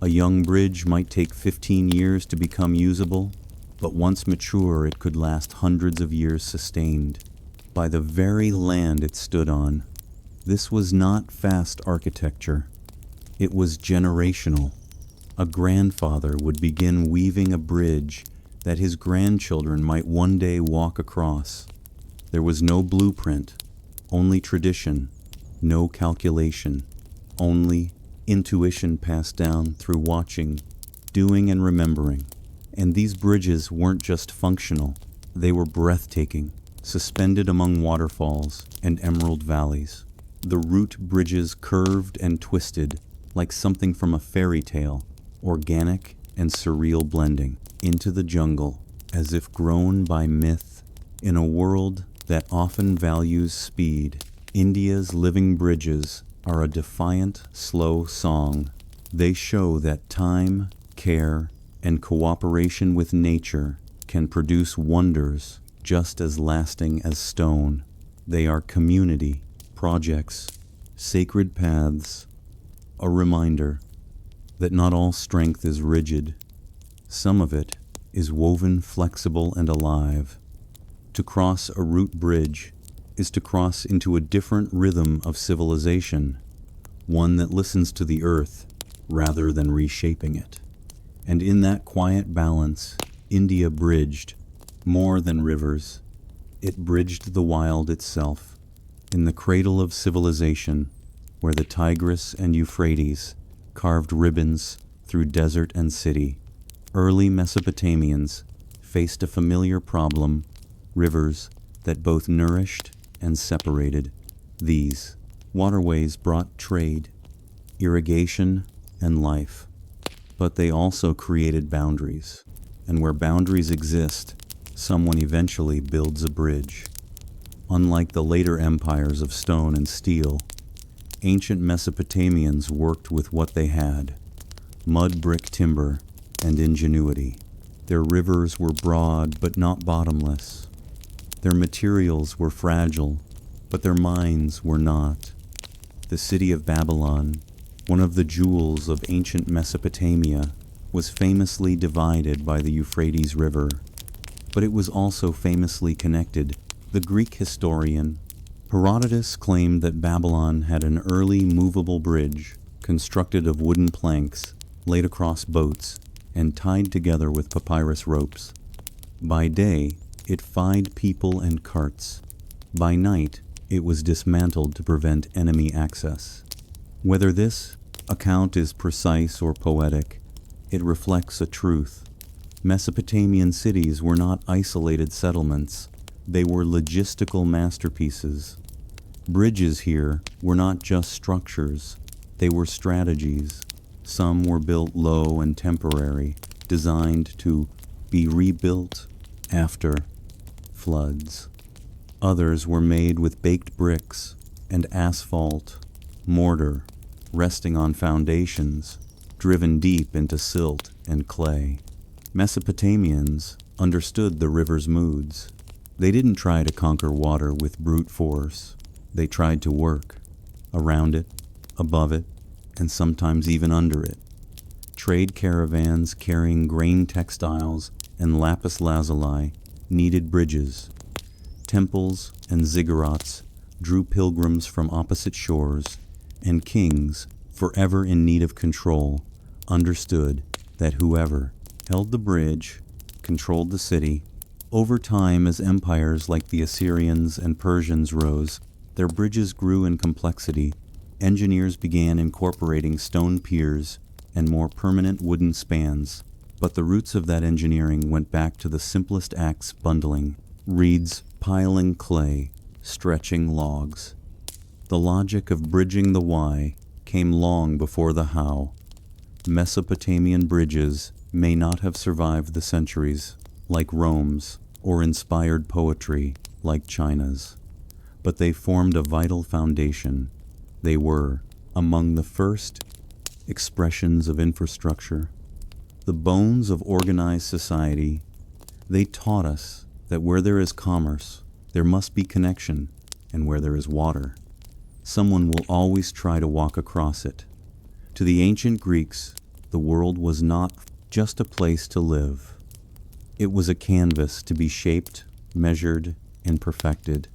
A young bridge might take 15 years to become usable, but once mature, it could last hundreds of years sustained by the very land it stood on. This was not fast architecture. It was generational. A grandfather would begin weaving a bridge that his grandchildren might one day walk across. There was no blueprint, only tradition, no calculation, only intuition passed down through watching, doing, and remembering. And these bridges weren't just functional, they were breathtaking, suspended among waterfalls and emerald valleys. The root bridges curved and twisted like something from a fairy tale, organic and surreal blending into the jungle, as if grown by myth. In a world that often values speed, India's living bridges are a defiant, slow song. They show that time, care, and cooperation with nature can produce wonders just as lasting as stone. They are community, projects, sacred paths, a reminder that not all strength is rigid. Some of it is woven, flexible, and alive. To cross a root bridge is to cross into a different rhythm of civilization, one that listens to the earth rather than reshaping it. And in that quiet balance, India bridged more than rivers. It bridged the wild itself. In the cradle of civilization, where the Tigris and Euphrates carved ribbons through desert and city, early Mesopotamians faced a familiar problem: rivers that both nourished and separated. These waterways brought trade, irrigation, and life. But they also created boundaries. And where boundaries exist, someone eventually builds a bridge. Unlike the later empires of stone and steel, ancient Mesopotamians worked with what they had: mud, brick, timber, and ingenuity. Their rivers were broad but not bottomless. Their materials were fragile, but their minds were not. The city of Babylon, one of the jewels of ancient Mesopotamia, was famously divided by the Euphrates River, but it was also famously connected. The Greek historian Herodotus claimed that Babylon had an early movable bridge constructed of wooden planks laid across boats and tied together with papyrus ropes. By day, it fied people and carts. By night, it was dismantled to prevent enemy access. Whether this account is precise or poetic, it reflects a truth. Mesopotamian cities were not isolated settlements. They were logistical masterpieces. Bridges here were not just structures, they were strategies. Some were built low and temporary, designed to be rebuilt after floods. Others were made with baked bricks and asphalt, mortar, resting on foundations driven deep into silt and clay. Mesopotamians understood the river's moods. They didn't try to conquer water with brute force. They tried to work around it, above it, and sometimes even under it. Trade caravans carrying grain textiles and lapis lazuli needed bridges. Temples and ziggurats drew pilgrims from opposite shores, and kings, forever in need of control, understood that whoever held the bridge controlled the city. Over time, as empires like the Assyrians and Persians rose, their bridges grew in complexity. Engineers began incorporating stone piers and more permanent wooden spans, but the roots of that engineering went back to the simplest acts: bundling reeds, piling clay, stretching logs. The logic of bridging the why came long before the how. Mesopotamian bridges may not have survived the centuries, like Rome's, or inspired poetry, like China's. But they formed a vital foundation. They were among the first expressions of infrastructure, the bones of organized society. They taught us that where there is commerce, there must be connection, and where there is water, someone will always try to walk across it. To the ancient Greeks, the world was not just a place to live. It was a canvas to be shaped, measured, and perfected.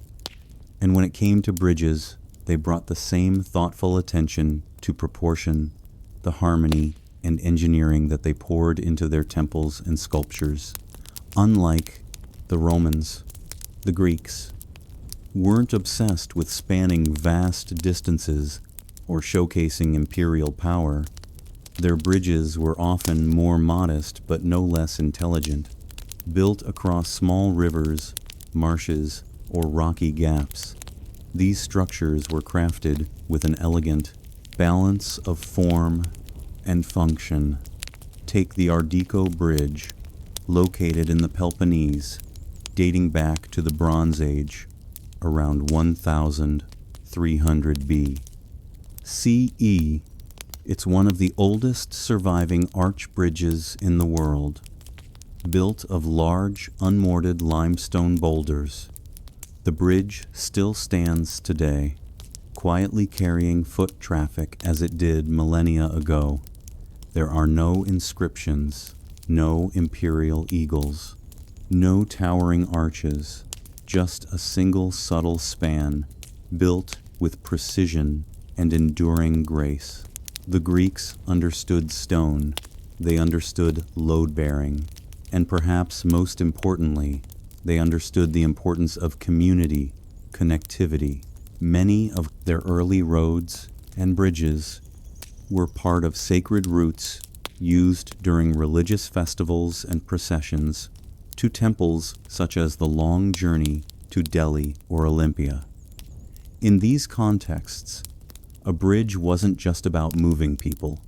And when it came to bridges, they brought the same thoughtful attention to proportion, the harmony, and engineering that they poured into their temples and sculptures. Unlike the Romans, the Greeks weren't obsessed with spanning vast distances or showcasing imperial power. Their bridges were often more modest but no less intelligent, built across small rivers, marshes, or rocky gaps. These structures were crafted with an elegant balance of form and function. Take the Ardico Bridge, located in the Peloponnese, dating back to the Bronze Age, around 1300 BCE. It's one of the oldest surviving arch bridges in the world, built of large, unmortared limestone boulders. The bridge still stands today, quietly carrying foot traffic as it did millennia ago. There are no inscriptions, no imperial eagles, no towering arches, just a single subtle span, built with precision and enduring grace. The Greeks understood stone, they understood load-bearing, and perhaps most importantly, they understood the importance of community, connectivity. Many of their early roads and bridges were part of sacred routes used during religious festivals and processions to temples such as the long journey to Delhi or Olympia. In these contexts, a bridge wasn't just about moving people.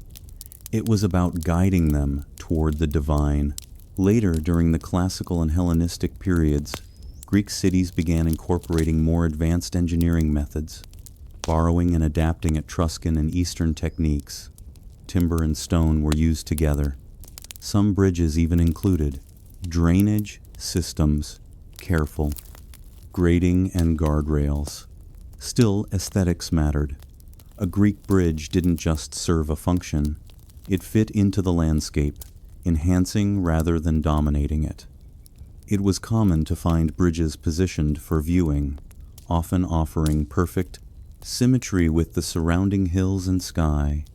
It was about guiding them toward the divine. Later, during the classical and Hellenistic periods, Greek cities began incorporating more advanced engineering methods, borrowing and adapting Etruscan and Eastern techniques. Timber and stone were used together. Some bridges even included drainage systems, careful grading and guardrails. Still, aesthetics mattered. A Greek bridge didn't just serve a function, it fit into the landscape, enhancing rather than dominating it. It was common to find bridges positioned for viewing, often offering perfect symmetry with the surrounding hills and sky,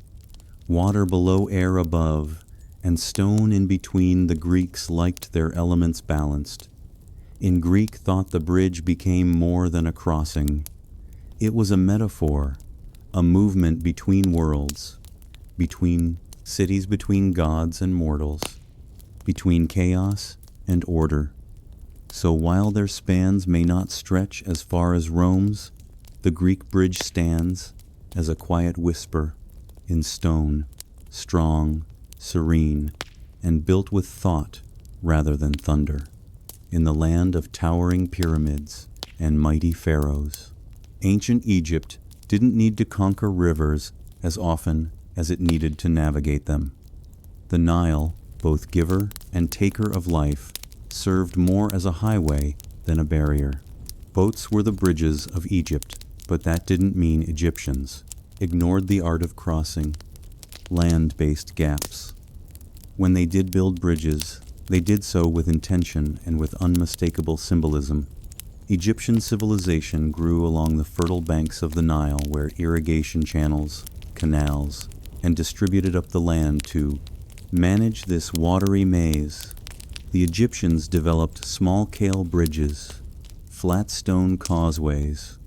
water below, air above, and stone in between. The Greeks liked their elements balanced. In Greek thought, the bridge became more than a crossing. It was a metaphor, a movement between worlds, between cities, between gods and mortals, between chaos and order. So while their spans may not stretch as far as Rome's, the Greek bridge stands as a quiet whisper in stone, strong, serene, and built with thought rather than thunder. In the land of towering pyramids and mighty pharaohs, ancient Egypt didn't need to conquer rivers as often as it needed to navigate them. The Nile, both giver and taker of life, served more as a highway than a barrier. Boats were the bridges of Egypt, but that didn't mean Egyptians ignored the art of crossing land-based gaps. When they did build bridges, they did so with intention and with unmistakable symbolism. Egyptian civilization grew along the fertile banks of the Nile, where irrigation channels, canals, and distributed up the land to manage this watery maze. The Egyptians developed small-scale bridges, flat stone causeways,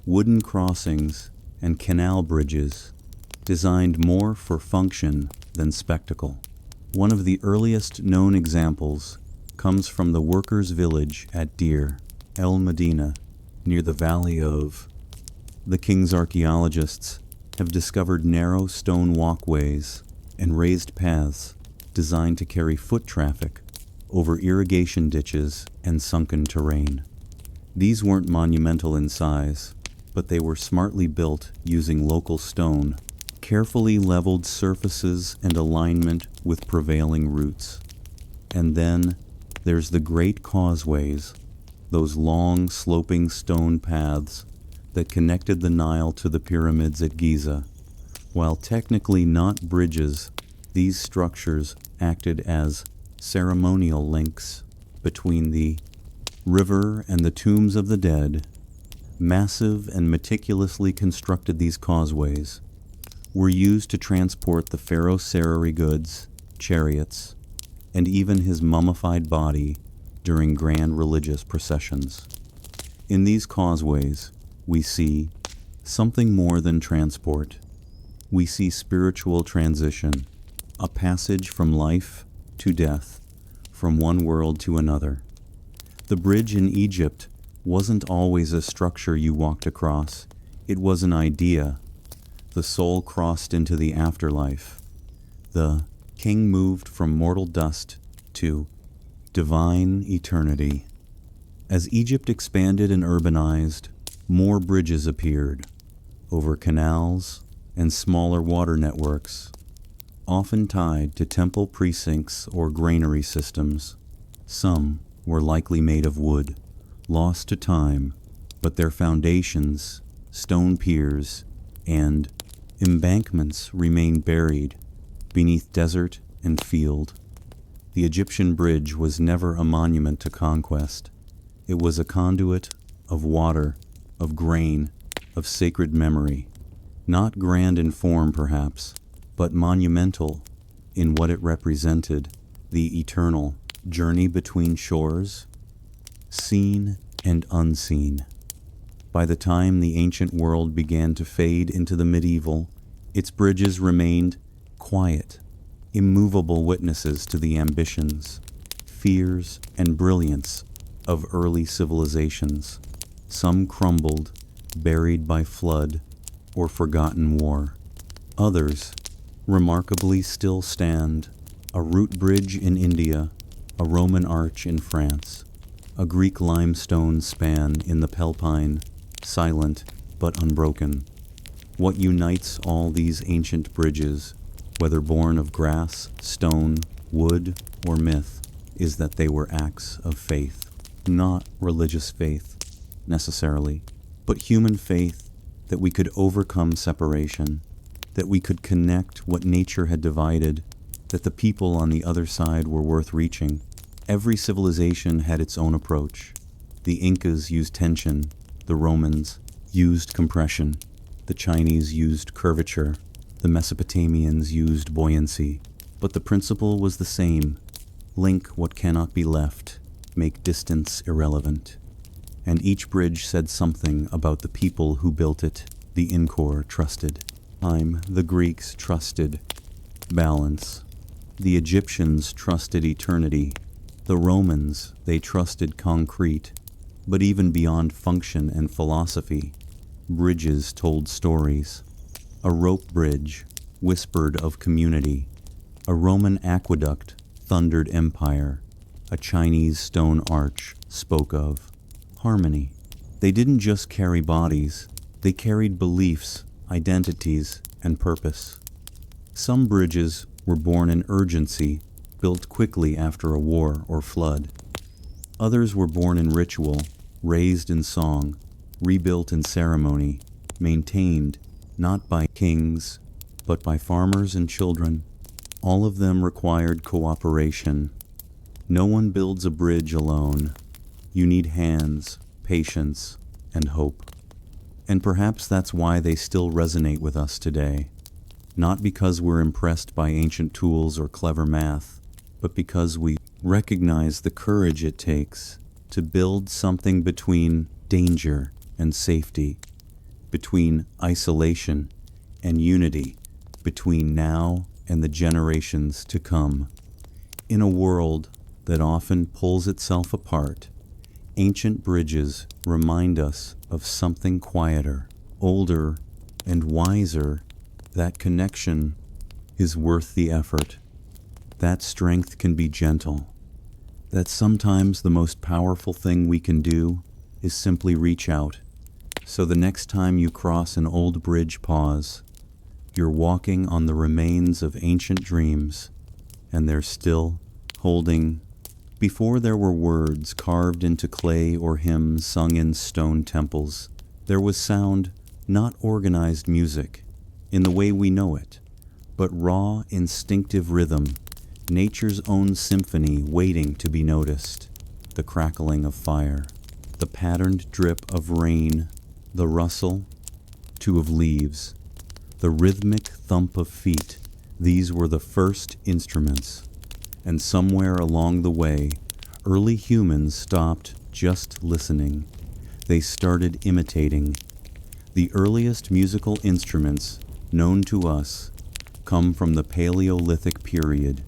wooden crossings, and canal bridges, designed more for function than spectacle. One of the earliest known examples comes from the workers' village at Deir el Medina, near the Valley of the King's. Archaeologists have discovered narrow stone walkways and raised paths designed to carry foot traffic over irrigation ditches and sunken terrain. These weren't monumental in size, but they were smartly built using local stone, carefully leveled surfaces and alignment with prevailing routes. And then there's the great causeways, those long sloping stone paths that connected the Nile to the pyramids at Giza. While technically not bridges, these structures acted as ceremonial links between the river and the tombs of the dead. Massive and meticulously constructed, these causeways were used to transport the pharaoh's ceremonial goods, chariots, and even his mummified body during grand religious processions. In these causeways, we see something more than transport. We see spiritual transition, a passage from life to death, from one world to another. The bridge in Egypt wasn't always a structure you walked across. It was an idea. The soul crossed into the afterlife. The king moved from mortal dust to divine eternity. As Egypt expanded and urbanized, more bridges appeared over canals and smaller water networks, often tied to temple precincts or granary systems. Some were likely made of wood, lost to time, but their foundations, stone piers, and embankments remained buried beneath desert and field. The Egyptian bridge was never a monument to conquest. It was a conduit of water, of grain, of sacred memory. Not grand in form, perhaps, but monumental in what it represented, the eternal journey between shores, seen and unseen. By the time the ancient world began to fade into the medieval, its bridges remained quiet, immovable witnesses to the ambitions, fears, and brilliance of early civilizations. Some crumbled, buried by flood or forgotten war. Others, remarkably, still stand, a root bridge in India, a Roman arch in France, a Greek limestone span in the Pelpine, silent but unbroken. What unites all these ancient bridges, whether born of grass, stone, wood, or myth, is that they were acts of faith. Not religious faith, necessarily, but human faith that we could overcome separation, that we could connect what nature had divided, that the people on the other side were worth reaching. Every civilization had its own approach. The Incas used tension, the Romans used compression, the Chinese used curvature, the Mesopotamians used buoyancy. But the principle was the same: link what cannot be left, make distance irrelevant. And each bridge said something about the people who built it. The Incor trusted time, the Greeks trusted balance, the Egyptians trusted eternity, the Romans, they trusted concrete. But even beyond function and philosophy, bridges told stories. A rope bridge whispered of community. A Roman aqueduct thundered empire. A Chinese stone arch spoke of harmony. They didn't just carry bodies, they carried beliefs, identities, and purpose. Some bridges were born in urgency, built quickly after a war or flood. Others were born in ritual, raised in song, rebuilt in ceremony, maintained not by kings, but by farmers and children. All of them required cooperation. No one builds a bridge alone. You need hands, patience, and hope. And perhaps that's why they still resonate with us today. Not because we're impressed by ancient tools or clever math, but because we recognize the courage it takes to build something between danger and safety, between isolation and unity, between now and the generations to come. In a world that often pulls itself apart, ancient bridges remind us of something quieter, older, and wiser. That connection is worth the effort. That strength can be gentle. That sometimes the most powerful thing we can do is simply reach out. So the next time you cross an old bridge, pause. You're walking on the remains of ancient dreams, and they're still holding. Before there were words carved into clay or hymns sung in stone temples, there was sound, not organized music, in the way we know it, but raw, instinctive rhythm, nature's own symphony waiting to be noticed. The crackling of fire, the patterned drip of rain, the rustle, too, of leaves, the rhythmic thump of feet. These were the first instruments. And somewhere along the way, early humans stopped just listening. They started imitating. The earliest musical instruments known to us come from the Paleolithic period.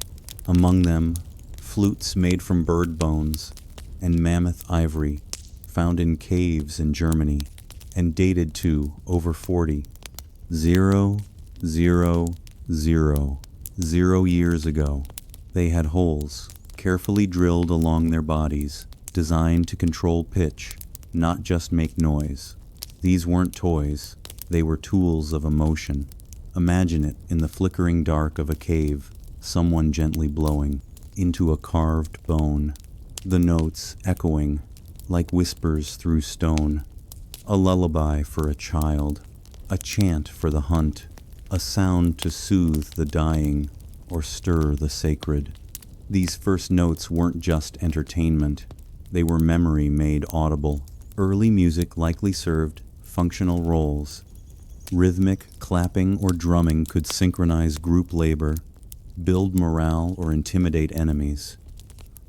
Among them, flutes made from bird bones and mammoth ivory found in caves in Germany and dated to over 0 years ago. They had holes carefully drilled along their bodies, designed to control pitch, not just make noise. These weren't toys, they were tools of emotion. Imagine it in the flickering dark of a cave, someone gently blowing into a carved bone, the notes echoing like whispers through stone. A lullaby for a child, a chant for the hunt, a sound to soothe the dying or stir the sacred. These first notes weren't just entertainment, they were memory made audible. Early music likely served functional roles. Rhythmic clapping or drumming could synchronize group labor, build morale, or intimidate enemies.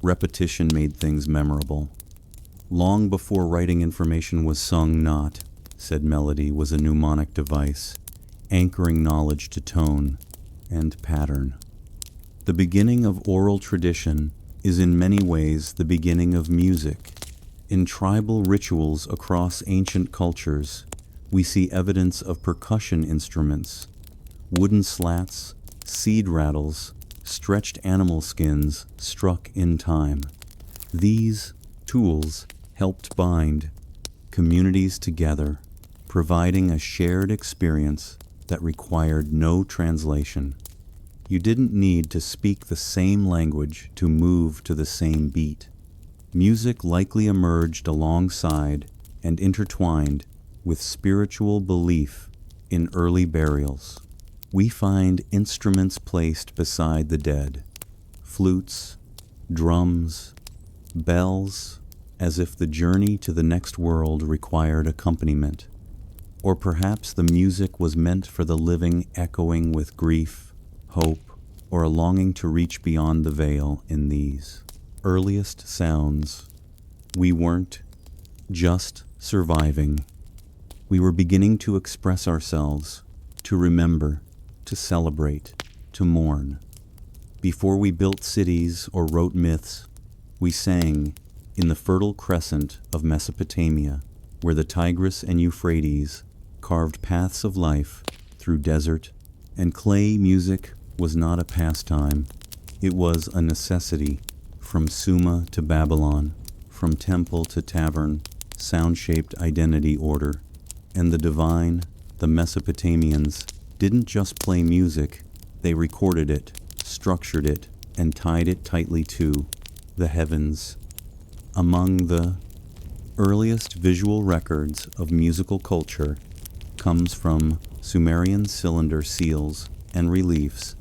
Repetition made things memorable. Long before writing information was sung, not, said melody was a mnemonic device, anchoring knowledge to tone and pattern. The beginning of oral tradition is in many ways the beginning of music. In tribal rituals across ancient cultures, we see evidence of percussion instruments, wooden slats, seed rattles, stretched animal skins struck in time. These tools helped bind communities together, providing a shared experience that required no translation. You didn't need to speak the same language to move to the same beat. Music likely emerged alongside and intertwined with spiritual belief in early burials. We find instruments placed beside the dead, flutes, drums, bells, as if the journey to the next world required accompaniment. Or perhaps the music was meant for the living, echoing with grief, hope, or a longing to reach beyond the veil. In these earliest sounds, we weren't just surviving. We were beginning to express ourselves, to remember, to celebrate, to mourn. Before we built cities or wrote myths, we sang in the fertile crescent of Mesopotamia, where the Tigris and Euphrates carved paths of life through desert and clay. Music was not a pastime, it was a necessity. From Sumer to Babylon, from temple to tavern, sound-shaped identity order. And the divine, the Mesopotamians, didn't just play music, they recorded it, structured it, and tied it tightly to the heavens. Among the earliest visual records of musical culture comes from Sumerian cylinder seals and reliefs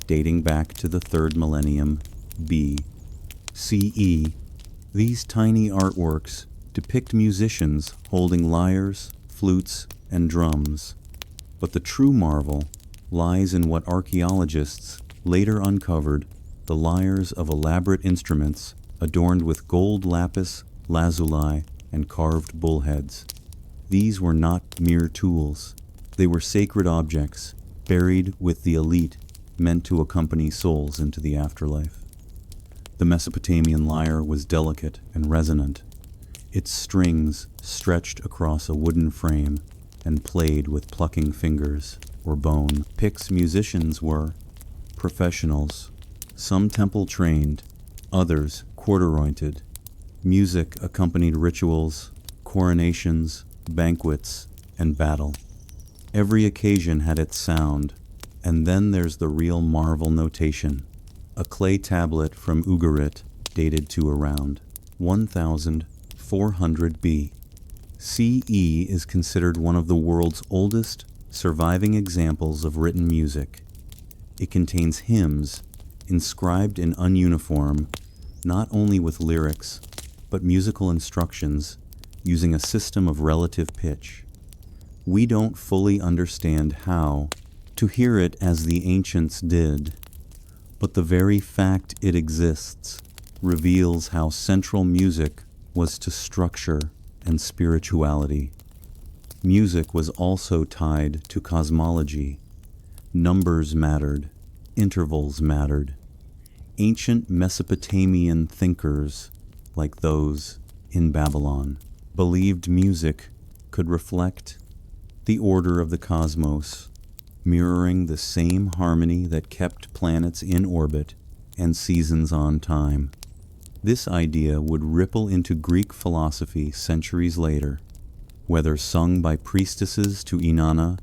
dating back to the 3rd millennium BCE. These tiny artworks depict musicians holding lyres, flutes, and drums. But the true marvel lies in what archaeologists later uncovered: the lyres of elaborate instruments adorned with gold lapis lazuli and carved bullheads. These were not mere tools. They were sacred objects, buried with the elite, meant to accompany souls into the afterlife. The Mesopotamian lyre was delicate and resonant, its strings stretched across a wooden frame and played with plucking fingers or bone picks. Musicians were professionals, some temple-trained, others quarter-oriented. Music accompanied rituals, coronations, banquets, and battle. Every occasion had its sound, and then there's the real marvel notation. A clay tablet from Ugarit dated to around 1400 BCE is considered one of the world's oldest surviving examples of written music. It contains hymns inscribed in ununiform, not only with lyrics, but musical instructions using a system of relative pitch. We don't fully understand how to hear it as the ancients did, but the very fact it exists reveals how central music was to structure and spirituality. Music was also tied to cosmology. Numbers mattered, intervals mattered. Ancient Mesopotamian thinkers, like those in Babylon, believed music could reflect the order of the cosmos, mirroring the same harmony that kept planets in orbit and seasons on time. This idea would ripple into Greek philosophy centuries later, whether sung by priestesses to Inanna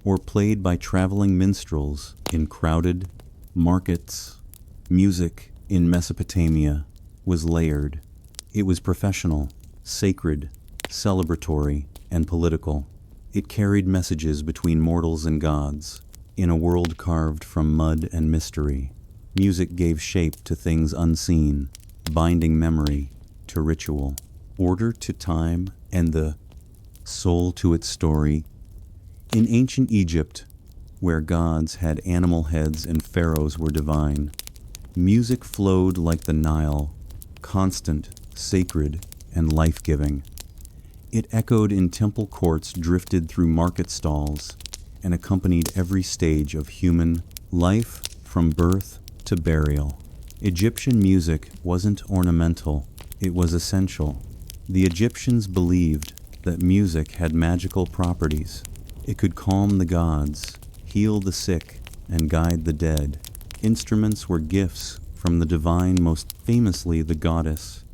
or played by traveling minstrels in crowded markets. Music in Mesopotamia was layered. It was professional, sacred, celebratory, and political. It carried messages between mortals and gods. In a world carved from mud and mystery, music gave shape to things unseen, binding memory to ritual, order to time, and the soul to its story. In ancient Egypt, where gods had animal heads and pharaohs were divine, music flowed like the Nile, constant, sacred, and life-giving. It echoed in temple courts, drifted through market stalls, and accompanied every stage of human life from birth to burial. Egyptian music wasn't ornamental, it was essential. The Egyptians believed that music had magical properties. It could calm the gods, heal the sick, and guide the dead. Instruments were gifts from the divine, most famously the goddess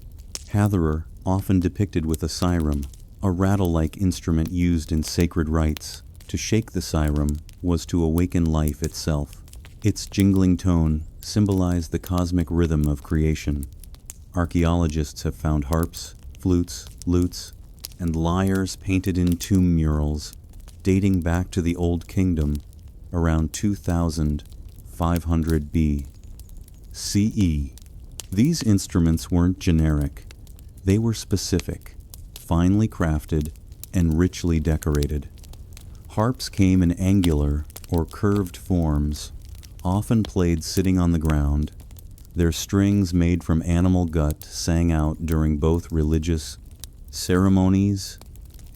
Hathor, often depicted with a siren, a rattle-like instrument used in sacred rites. To shake the siren was to awaken life itself. Its jingling tone symbolized the cosmic rhythm of creation. Archaeologists have found harps, flutes, lutes, and lyres painted in tomb murals dating back to the Old Kingdom around 2500 BCE. These instruments weren't generic. They were specific, finely crafted, and richly decorated. Harps came in angular or curved forms, often played sitting on the ground. Their strings, made from animal gut, sang out during both religious ceremonies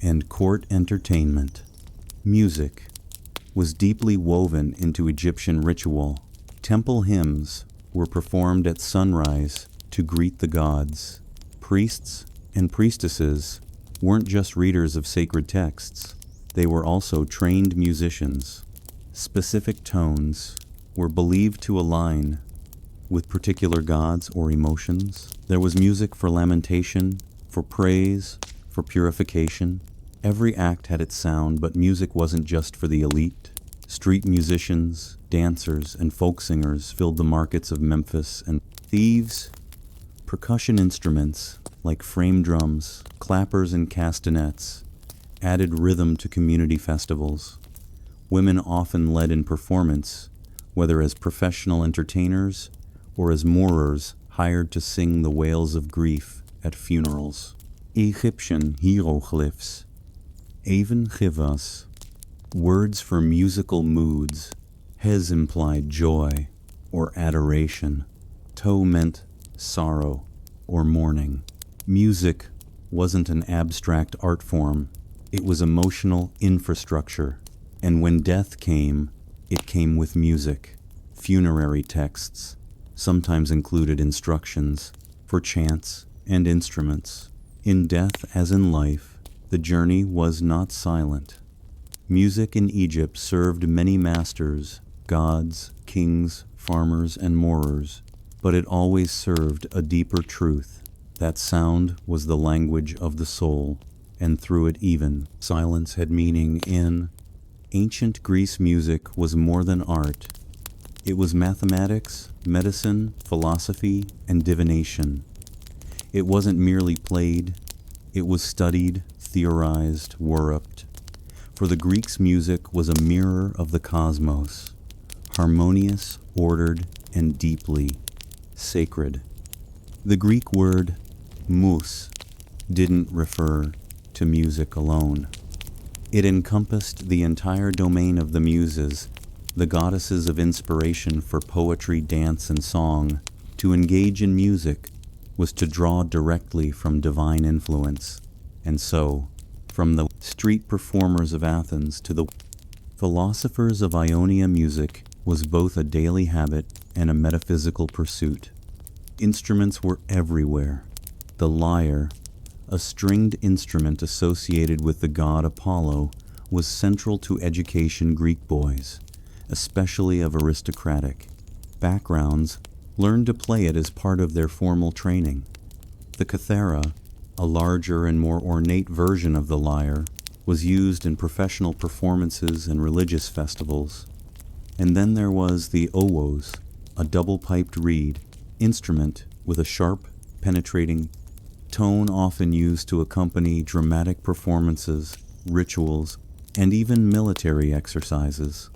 and court entertainment. Music was deeply woven into Egyptian ritual. Temple hymns were performed at sunrise to greet the gods. Priests and priestesses weren't just readers of sacred texts, they were also trained musicians. Specific tones were believed to align with particular gods or emotions. There was music for lamentation, for praise, for purification. Every act had its sound, but music wasn't just for the elite. Street musicians, dancers, and folk singers filled the markets of Memphis, and thieves, percussion instruments like frame drums, clappers, and castanets added rhythm to community festivals. Women often led in performance, whether as professional entertainers or as mourers hired to sing the wails of grief at funerals. Egyptian hieroglyphs, even chivas, words for musical moods. Hes implied joy or adoration. To meant sorrow or mourning. Music wasn't an abstract art form. It was emotional infrastructure. And when death came, it came with music. Funerary texts sometimes included instructions for chants and instruments. In death as in life, the journey was not silent. Music in Egypt served many masters, gods, kings, farmers and moorers, but it always served a deeper truth. That sound was the language of the soul, and through it even silence had meaning. In ancient Greece, music was more than art. It was mathematics, medicine, philosophy, and divination. It wasn't merely played, it was studied, theorized, worshiped. For the Greeks, music was a mirror of the cosmos, harmonious, ordered, and deeply sacred. The Greek word mus didn't refer to music alone. It encompassed the entire domain of the muses, the goddesses of inspiration for poetry, dance, and song. To engage in music was to draw directly from divine influence, and so, from the street performers of Athens to the philosophers of Ionia, music was both a daily habit and a metaphysical pursuit. Instruments were everywhere. The lyre, a stringed instrument associated with the god Apollo, was central to education. Greek boys, especially of aristocratic backgrounds, learned to play it as part of their formal training. The kithara, a larger and more ornate version of the lyre, was used in professional performances and religious festivals. And then there was the owos, a double-piped reed instrument with a sharp, penetrating tone often used to accompany dramatic performances, rituals, and even military exercises.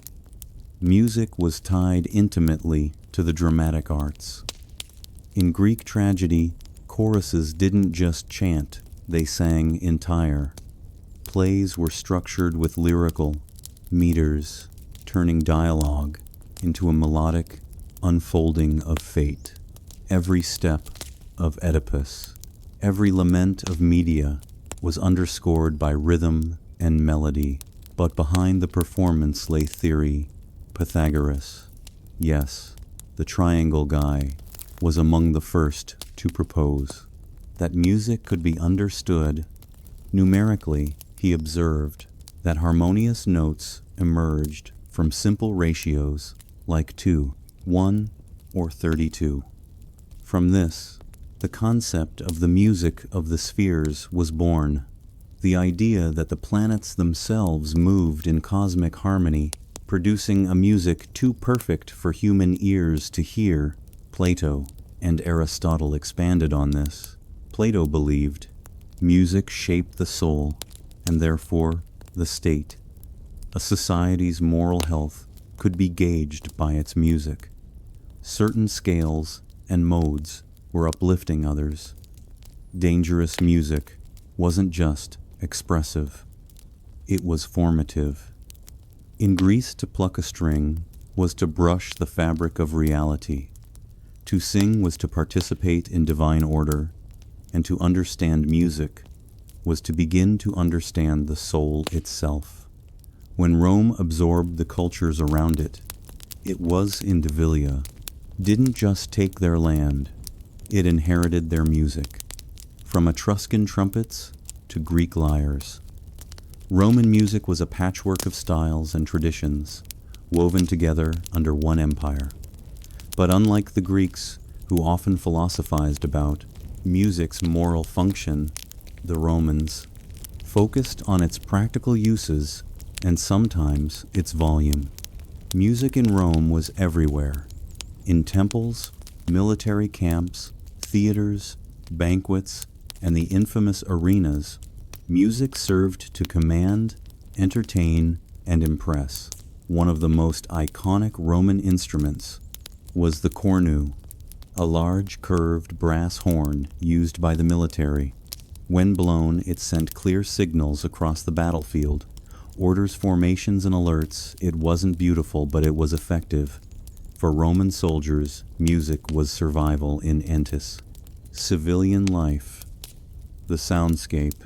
Music was tied intimately to the dramatic arts. In Greek tragedy, choruses didn't just chant, they sang entire. Plays were structured with lyrical meters, turning dialogue into a melodic unfolding of fate. Every step of Oedipus, every lament of Medea was underscored by rhythm and melody. But behind the performance lay theory. Pythagoras, yes, the triangle guy, was among the first to propose that music could be understood numerically. He observed that harmonious notes emerged from simple ratios like 2, 1, or 32. From this, the concept of the music of the spheres was born. The idea that the planets themselves moved in cosmic harmony, producing a music too perfect for human ears to hear. Plato and Aristotle expanded on this. Plato believed music shaped the soul, and therefore the state. A society's moral health could be gauged by its music. Certain scales and modes were uplifting others. Dangerous music wasn't just expressive, it was formative. In Greece, to pluck a string was to brush the fabric of reality. To sing was to participate in divine order, and to understand music was to begin to understand the soul itself. When Rome absorbed the cultures around it, it was Indivilia, didn't just take their land, it inherited their music, from Etruscan trumpets to Greek lyres. Roman music was a patchwork of styles and traditions, woven together under one empire. But unlike the Greeks, who often philosophized about music's moral function, the Romans focused on its practical uses and sometimes its volume. Music in Rome was everywhere. In temples, military camps, theaters, banquets, and the infamous arenas, music served to command, entertain, and impress. One of the most iconic Roman instruments was the cornu, a large curved brass horn used by the military. When blown, it sent clear signals across the battlefield, orders, formations, and alerts. It wasn't beautiful, but it was effective. For Roman soldiers, music was survival in entis. Civilian life, the soundscape,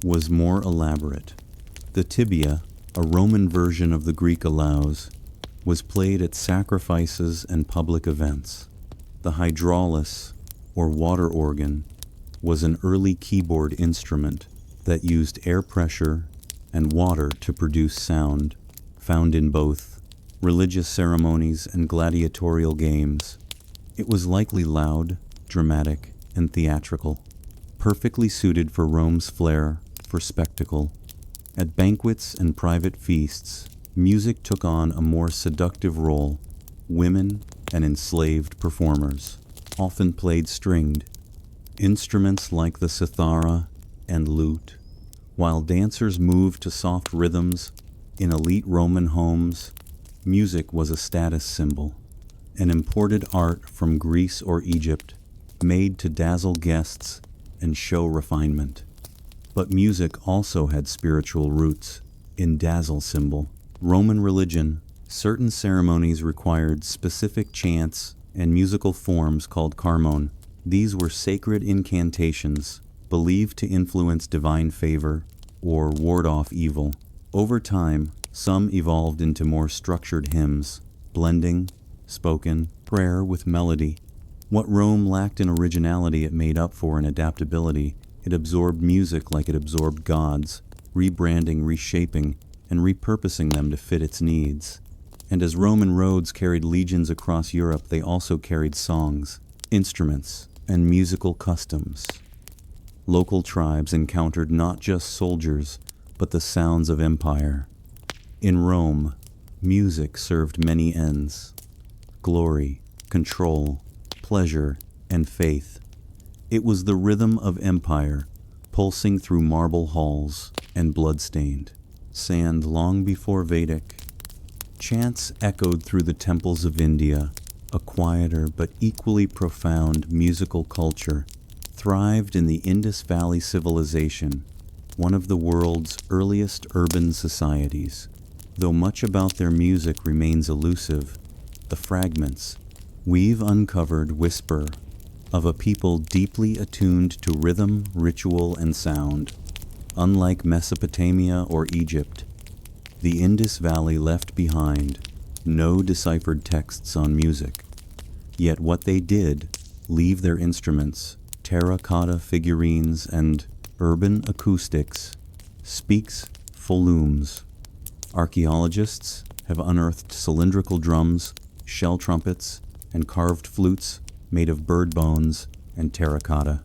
was more elaborate. The tibia, a Roman version of the Greek alaus, was played at sacrifices and public events. The hydraulis, or water organ, was an early keyboard instrument that used air pressure and water to produce sound, found in both religious ceremonies, and gladiatorial games. It was likely loud, dramatic, and theatrical, perfectly suited for Rome's flair for spectacle. At banquets and private feasts, music took on a more seductive role. Women and enslaved performers often played stringed instruments like the cithara and lute, while dancers moved to soft rhythms. In elite Roman homes, music was a status symbol, an imported art from Greece or Egypt, made to dazzle guests and show refinement. But music also had spiritual roots. In dazzle symbol, Roman religion, certain ceremonies required specific chants and musical forms called carmone. These were sacred incantations, believed to influence divine favor or ward off evil. Over time, some evolved into more structured hymns, blending spoken prayer with melody. What Rome lacked in originality, it made up for in adaptability. It absorbed music like it absorbed gods, rebranding, reshaping, and repurposing them to fit its needs. And as Roman roads carried legions across Europe, they also carried songs, instruments, and musical customs. Local tribes encountered not just soldiers, but the sounds of empire. In Rome, music served many ends: glory, control, pleasure, and faith. It was the rhythm of empire, pulsing through marble halls and blood-stained sand long before Vedic. Chants echoed through the temples of India. A quieter but equally profound musical culture thrived in the Indus Valley civilization, one of the world's earliest urban societies. Though much about their music remains elusive, the fragments we've uncovered whisper of a people deeply attuned to rhythm, ritual, and sound. Unlike Mesopotamia or Egypt, the Indus Valley left behind no deciphered texts on music. Yet what they did leave their instruments, terracotta figurines, and urban acoustics speaks volumes. Archaeologists have unearthed cylindrical drums, shell trumpets, and carved flutes made of bird bones and terracotta.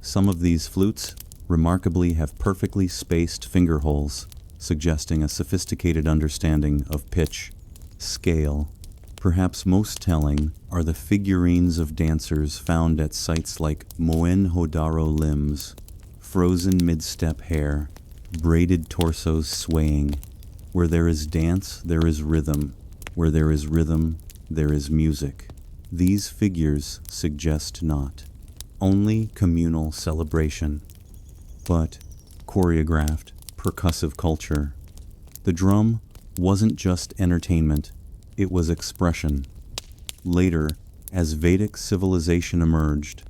Some of these flutes, remarkably, have perfectly spaced finger holes, suggesting a sophisticated understanding of pitch, scale. Perhaps most telling are the figurines of dancers found at sites like Mohenjo-daro: limbs, frozen mid-step hair, braided torsos swaying. Where there is dance, there is rhythm. Where there is rhythm, there is music. These figures suggest not only communal celebration, but choreographed, percussive culture. The drum wasn't just entertainment, it was expression. Later, as Vedic civilization emerged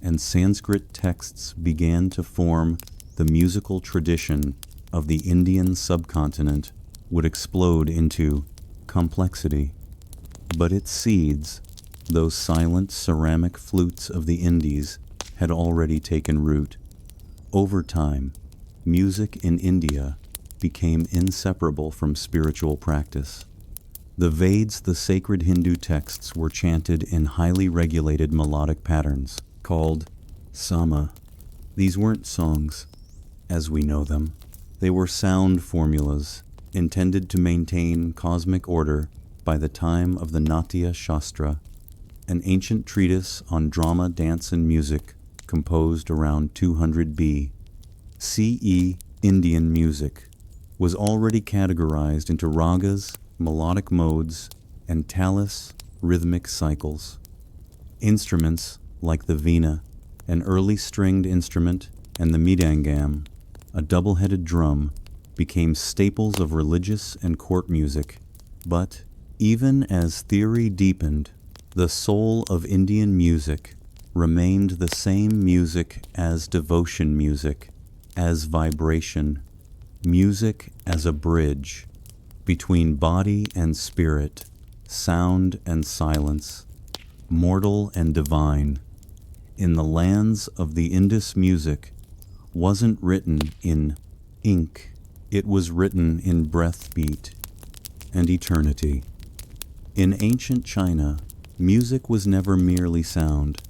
and Sanskrit texts began to form, the musical tradition of the Indian subcontinent would explode into complexity. But its seeds, those silent ceramic flutes of the Indies, had already taken root. Over time, music in India became inseparable from spiritual practice. The Vedas, the sacred Hindu texts, were chanted in highly regulated melodic patterns called sama. These weren't songs as we know them. They were sound formulas intended to maintain cosmic order. By the time of the Natya Shastra, an ancient treatise on drama, dance, and music composed around 200 CE, Indian music was already categorized into ragas, melodic modes, and talas, rhythmic cycles. Instruments like the veena, an early stringed instrument, and the mridangam, a double-headed drum, became staples of religious and court music. But even as theory deepened, the soul of Indian music remained the same: music as devotion, music as vibration, music as a bridge between body and spirit, sound and silence, mortal and divine. In the lands of the Indus, music wasn't written in ink, it was written in breath beat. and eternity. In ancient China, music was never merely sound.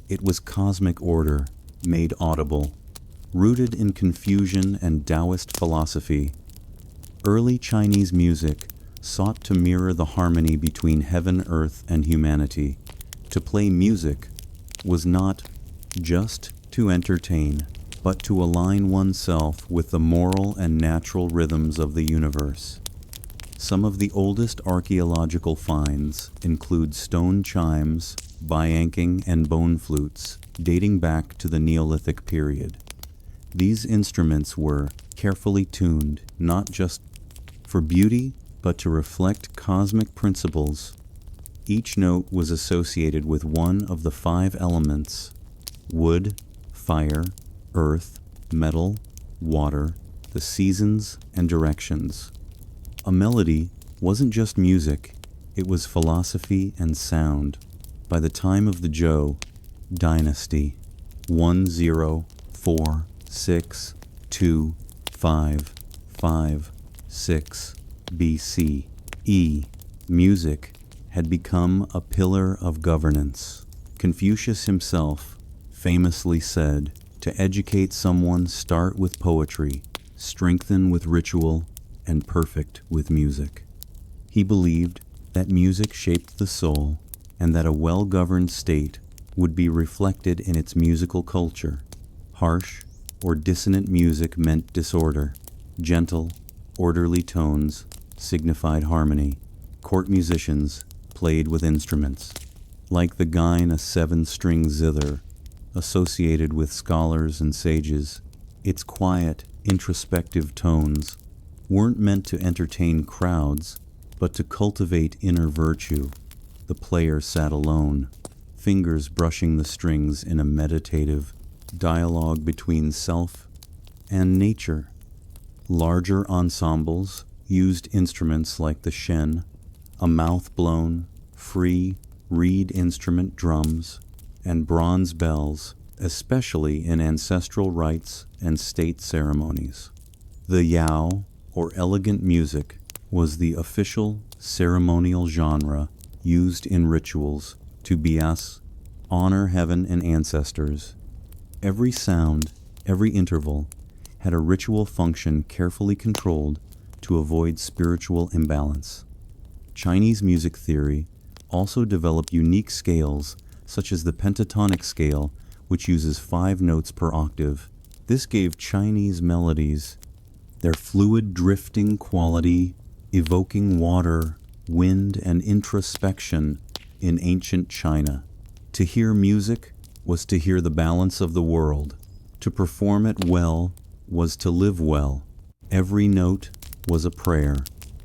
It was cosmic order, made audible. Rooted in Confucian and Taoist philosophy, early Chinese music sought to mirror the harmony between heaven, earth, and humanity. To play music was not just to entertain, but to align oneself with the moral and natural rhythms of the universe. Some of the oldest archaeological finds include stone chimes, bayanking, and bone flutes, dating back to the Neolithic period. These instruments were carefully tuned, not just for beauty, but to reflect cosmic principles. Each note was associated with one of the 5 elements: wood, fire, earth, metal, water, the seasons, and directions. A melody wasn't just music, it was philosophy and sound. By the time of the Zhou dynasty, 10462556 BCE, music had become a pillar of governance. Confucius himself famously said, "To educate someone, start with poetry, strengthen with ritual, and perfect with music." He believed that music shaped the soul and that a well-governed state would be reflected in its musical culture. Harsh or dissonant music meant disorder. Gentle, orderly tones signified harmony. Court musicians played with instruments, like the gyne, a 7-string zither, associated with scholars and sages. Its quiet, introspective tones weren't meant to entertain crowds, but to cultivate inner virtue. The player sat alone, fingers brushing the strings in a meditative dialogue between self and nature. Larger ensembles used instruments like the shen, a mouth-blown, free reed instrument, drums, and bronze bells, especially in ancestral rites and state ceremonies. The yao, or elegant music, was the official ceremonial genre used in rituals to bias, honor heaven and ancestors. Every sound, every interval, had a ritual function carefully controlled to avoid spiritual imbalance. Chinese music theory also developed unique scales, such as the pentatonic scale, which uses 5 notes per octave. This gave Chinese melodies their fluid, drifting quality, evoking water, wind, and introspection in ancient China. To hear music was to hear the balance of the world. To perform it well was to live well. Every note was a prayer,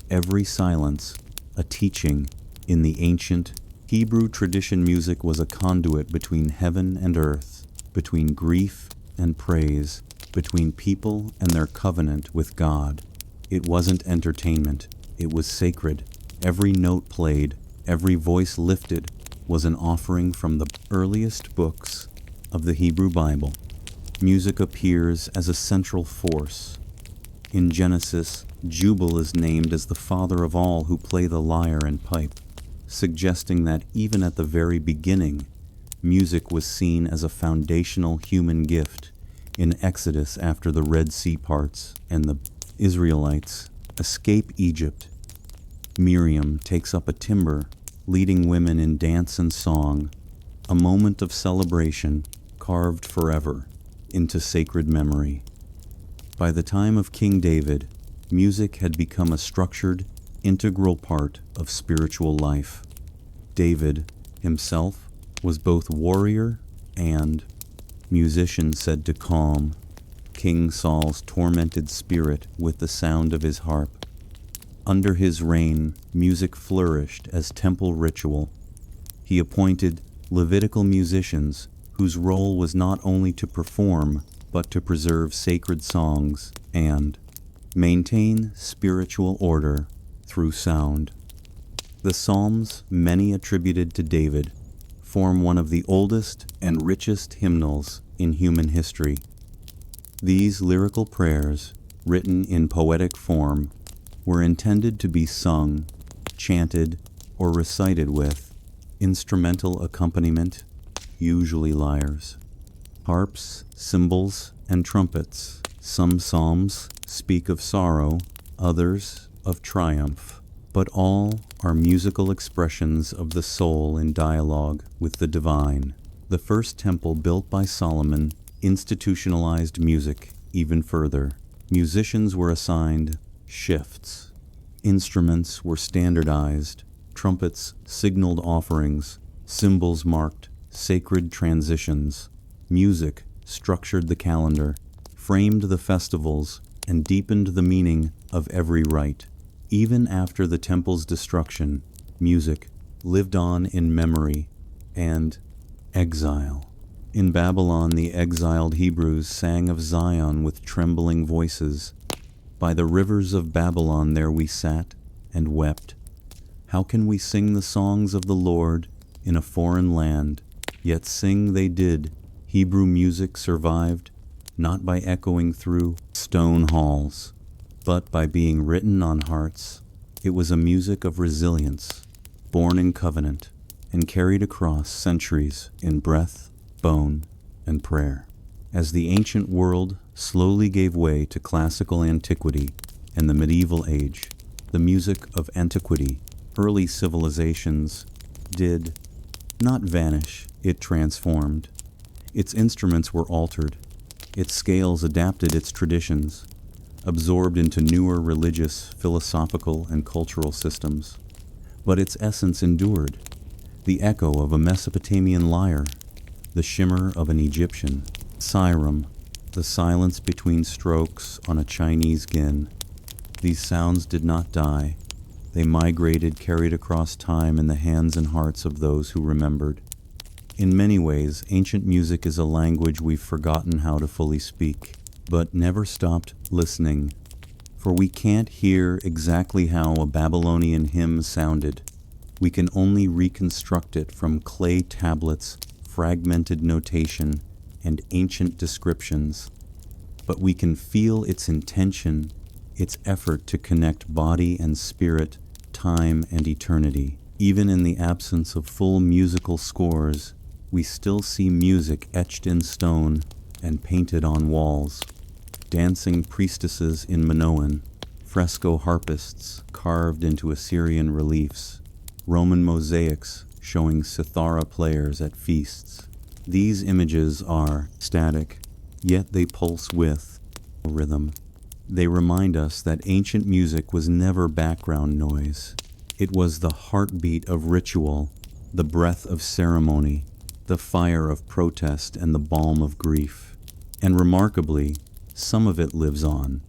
every silence a teaching. In the ancient Hebrew tradition, music was a conduit between heaven and earth, between grief and praise, between people and their covenant with God. It wasn't entertainment, it was sacred. Every note played, every voice lifted, was an offering from the earliest books of the Hebrew Bible. Music appears as a central force. In Genesis, Jubal is named as the father of all who play the lyre and pipe, suggesting that even at the very beginning, music was seen as a foundational human gift. In Exodus, after the Red Sea parts and the Israelites escape Egypt, Miriam takes up a timbre, leading women in dance and song, a moment of celebration carved forever into sacred memory. By the time of King David, music had become a structured, integral part of spiritual life. David himself was both warrior and musician, said to calm King Saul's tormented spirit with the sound of his harp. Under his reign, music flourished as temple ritual. He appointed Levitical musicians whose role was not only to perform, but to preserve sacred songs and maintain spiritual order through sound. The Psalms, many attributed to David, form one of the oldest and richest hymnals in human history. These lyrical prayers, written in poetic form, were intended to be sung, chanted, or recited with instrumental accompaniment, usually lyres, harps, cymbals, and trumpets. Some psalms speak of sorrow, others of triumph, but all are musical expressions of the soul in dialogue with the divine. The first temple built by Solomon institutionalized music even further. Musicians were assigned shifts. Instruments were standardized. Trumpets signaled offerings. Cymbals marked sacred transitions. Music structured the calendar, framed the festivals, and deepened the meaning of every rite. Even after the temple's destruction, music lived on in memory and exile. In Babylon, the exiled Hebrews sang of Zion with trembling voices. By the rivers of Babylon there we sat and wept. How can we sing the songs of the Lord in a foreign land? Yet sing they did. Hebrew music survived, not by echoing through stone halls, but by being written on hearts. It was a music of resilience, born in covenant, and carried across centuries in breath, bone, and prayer. As the ancient world slowly gave way to classical antiquity and the medieval age, the music of antiquity, early civilizations, did not vanish, it transformed. Its instruments were altered, its scales adapted its traditions, absorbed into newer religious, philosophical, and cultural systems. But its essence endured, the echo of a Mesopotamian lyre, the shimmer of an Egyptian siren, the silence between strokes on a Chinese gin. These sounds did not die. They migrated, carried across time in the hands and hearts of those who remembered. In many ways, ancient music is a language we've forgotten how to fully speak, but never stopped listening. For we can't hear exactly how a Babylonian hymn sounded. We can only reconstruct it from clay tablets, fragmented notation, and ancient descriptions. But we can feel its intention, its effort to connect body and spirit, time and eternity. Even in the absence of full musical scores, we still see music etched in stone and painted on walls. Dancing priestesses in Minoan, fresco harpists carved into Assyrian reliefs, Roman mosaics showing cithara players at feasts. These images are static, yet they pulse with rhythm. They remind us that ancient music was never background noise. It was the heartbeat of ritual, the breath of ceremony, the fire of protest, and the balm of grief. And remarkably, some of it lives on.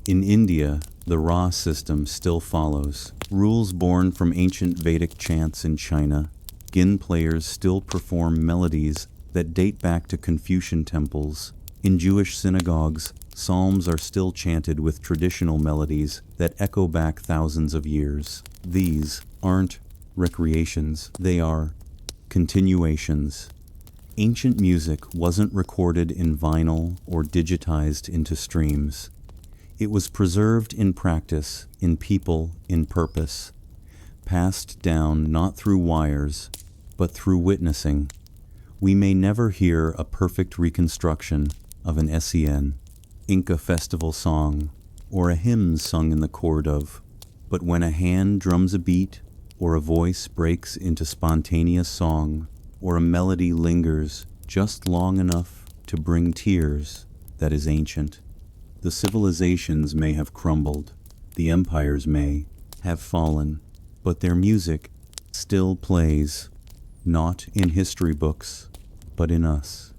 In India, the Ra system still follows. Rules born from ancient Vedic chants in China, gin players still perform melodies that date back to Confucian temples. In Jewish synagogues, psalms are still chanted with traditional melodies that echo back thousands of years. These aren't recreations, they are continuations. Ancient music wasn't recorded in vinyl or digitized into streams. It was preserved in practice, in people, in purpose, passed down not through wires, but through witnessing. We may never hear a perfect reconstruction of an SEN, Inca festival song, or a hymn sung in the chord of, but when a hand drums a beat, or a voice breaks into spontaneous song, or a melody lingers just long enough to bring tears, that is ancient. The civilizations may have crumbled, the empires may have fallen, but their music still plays, not in history books, but in us.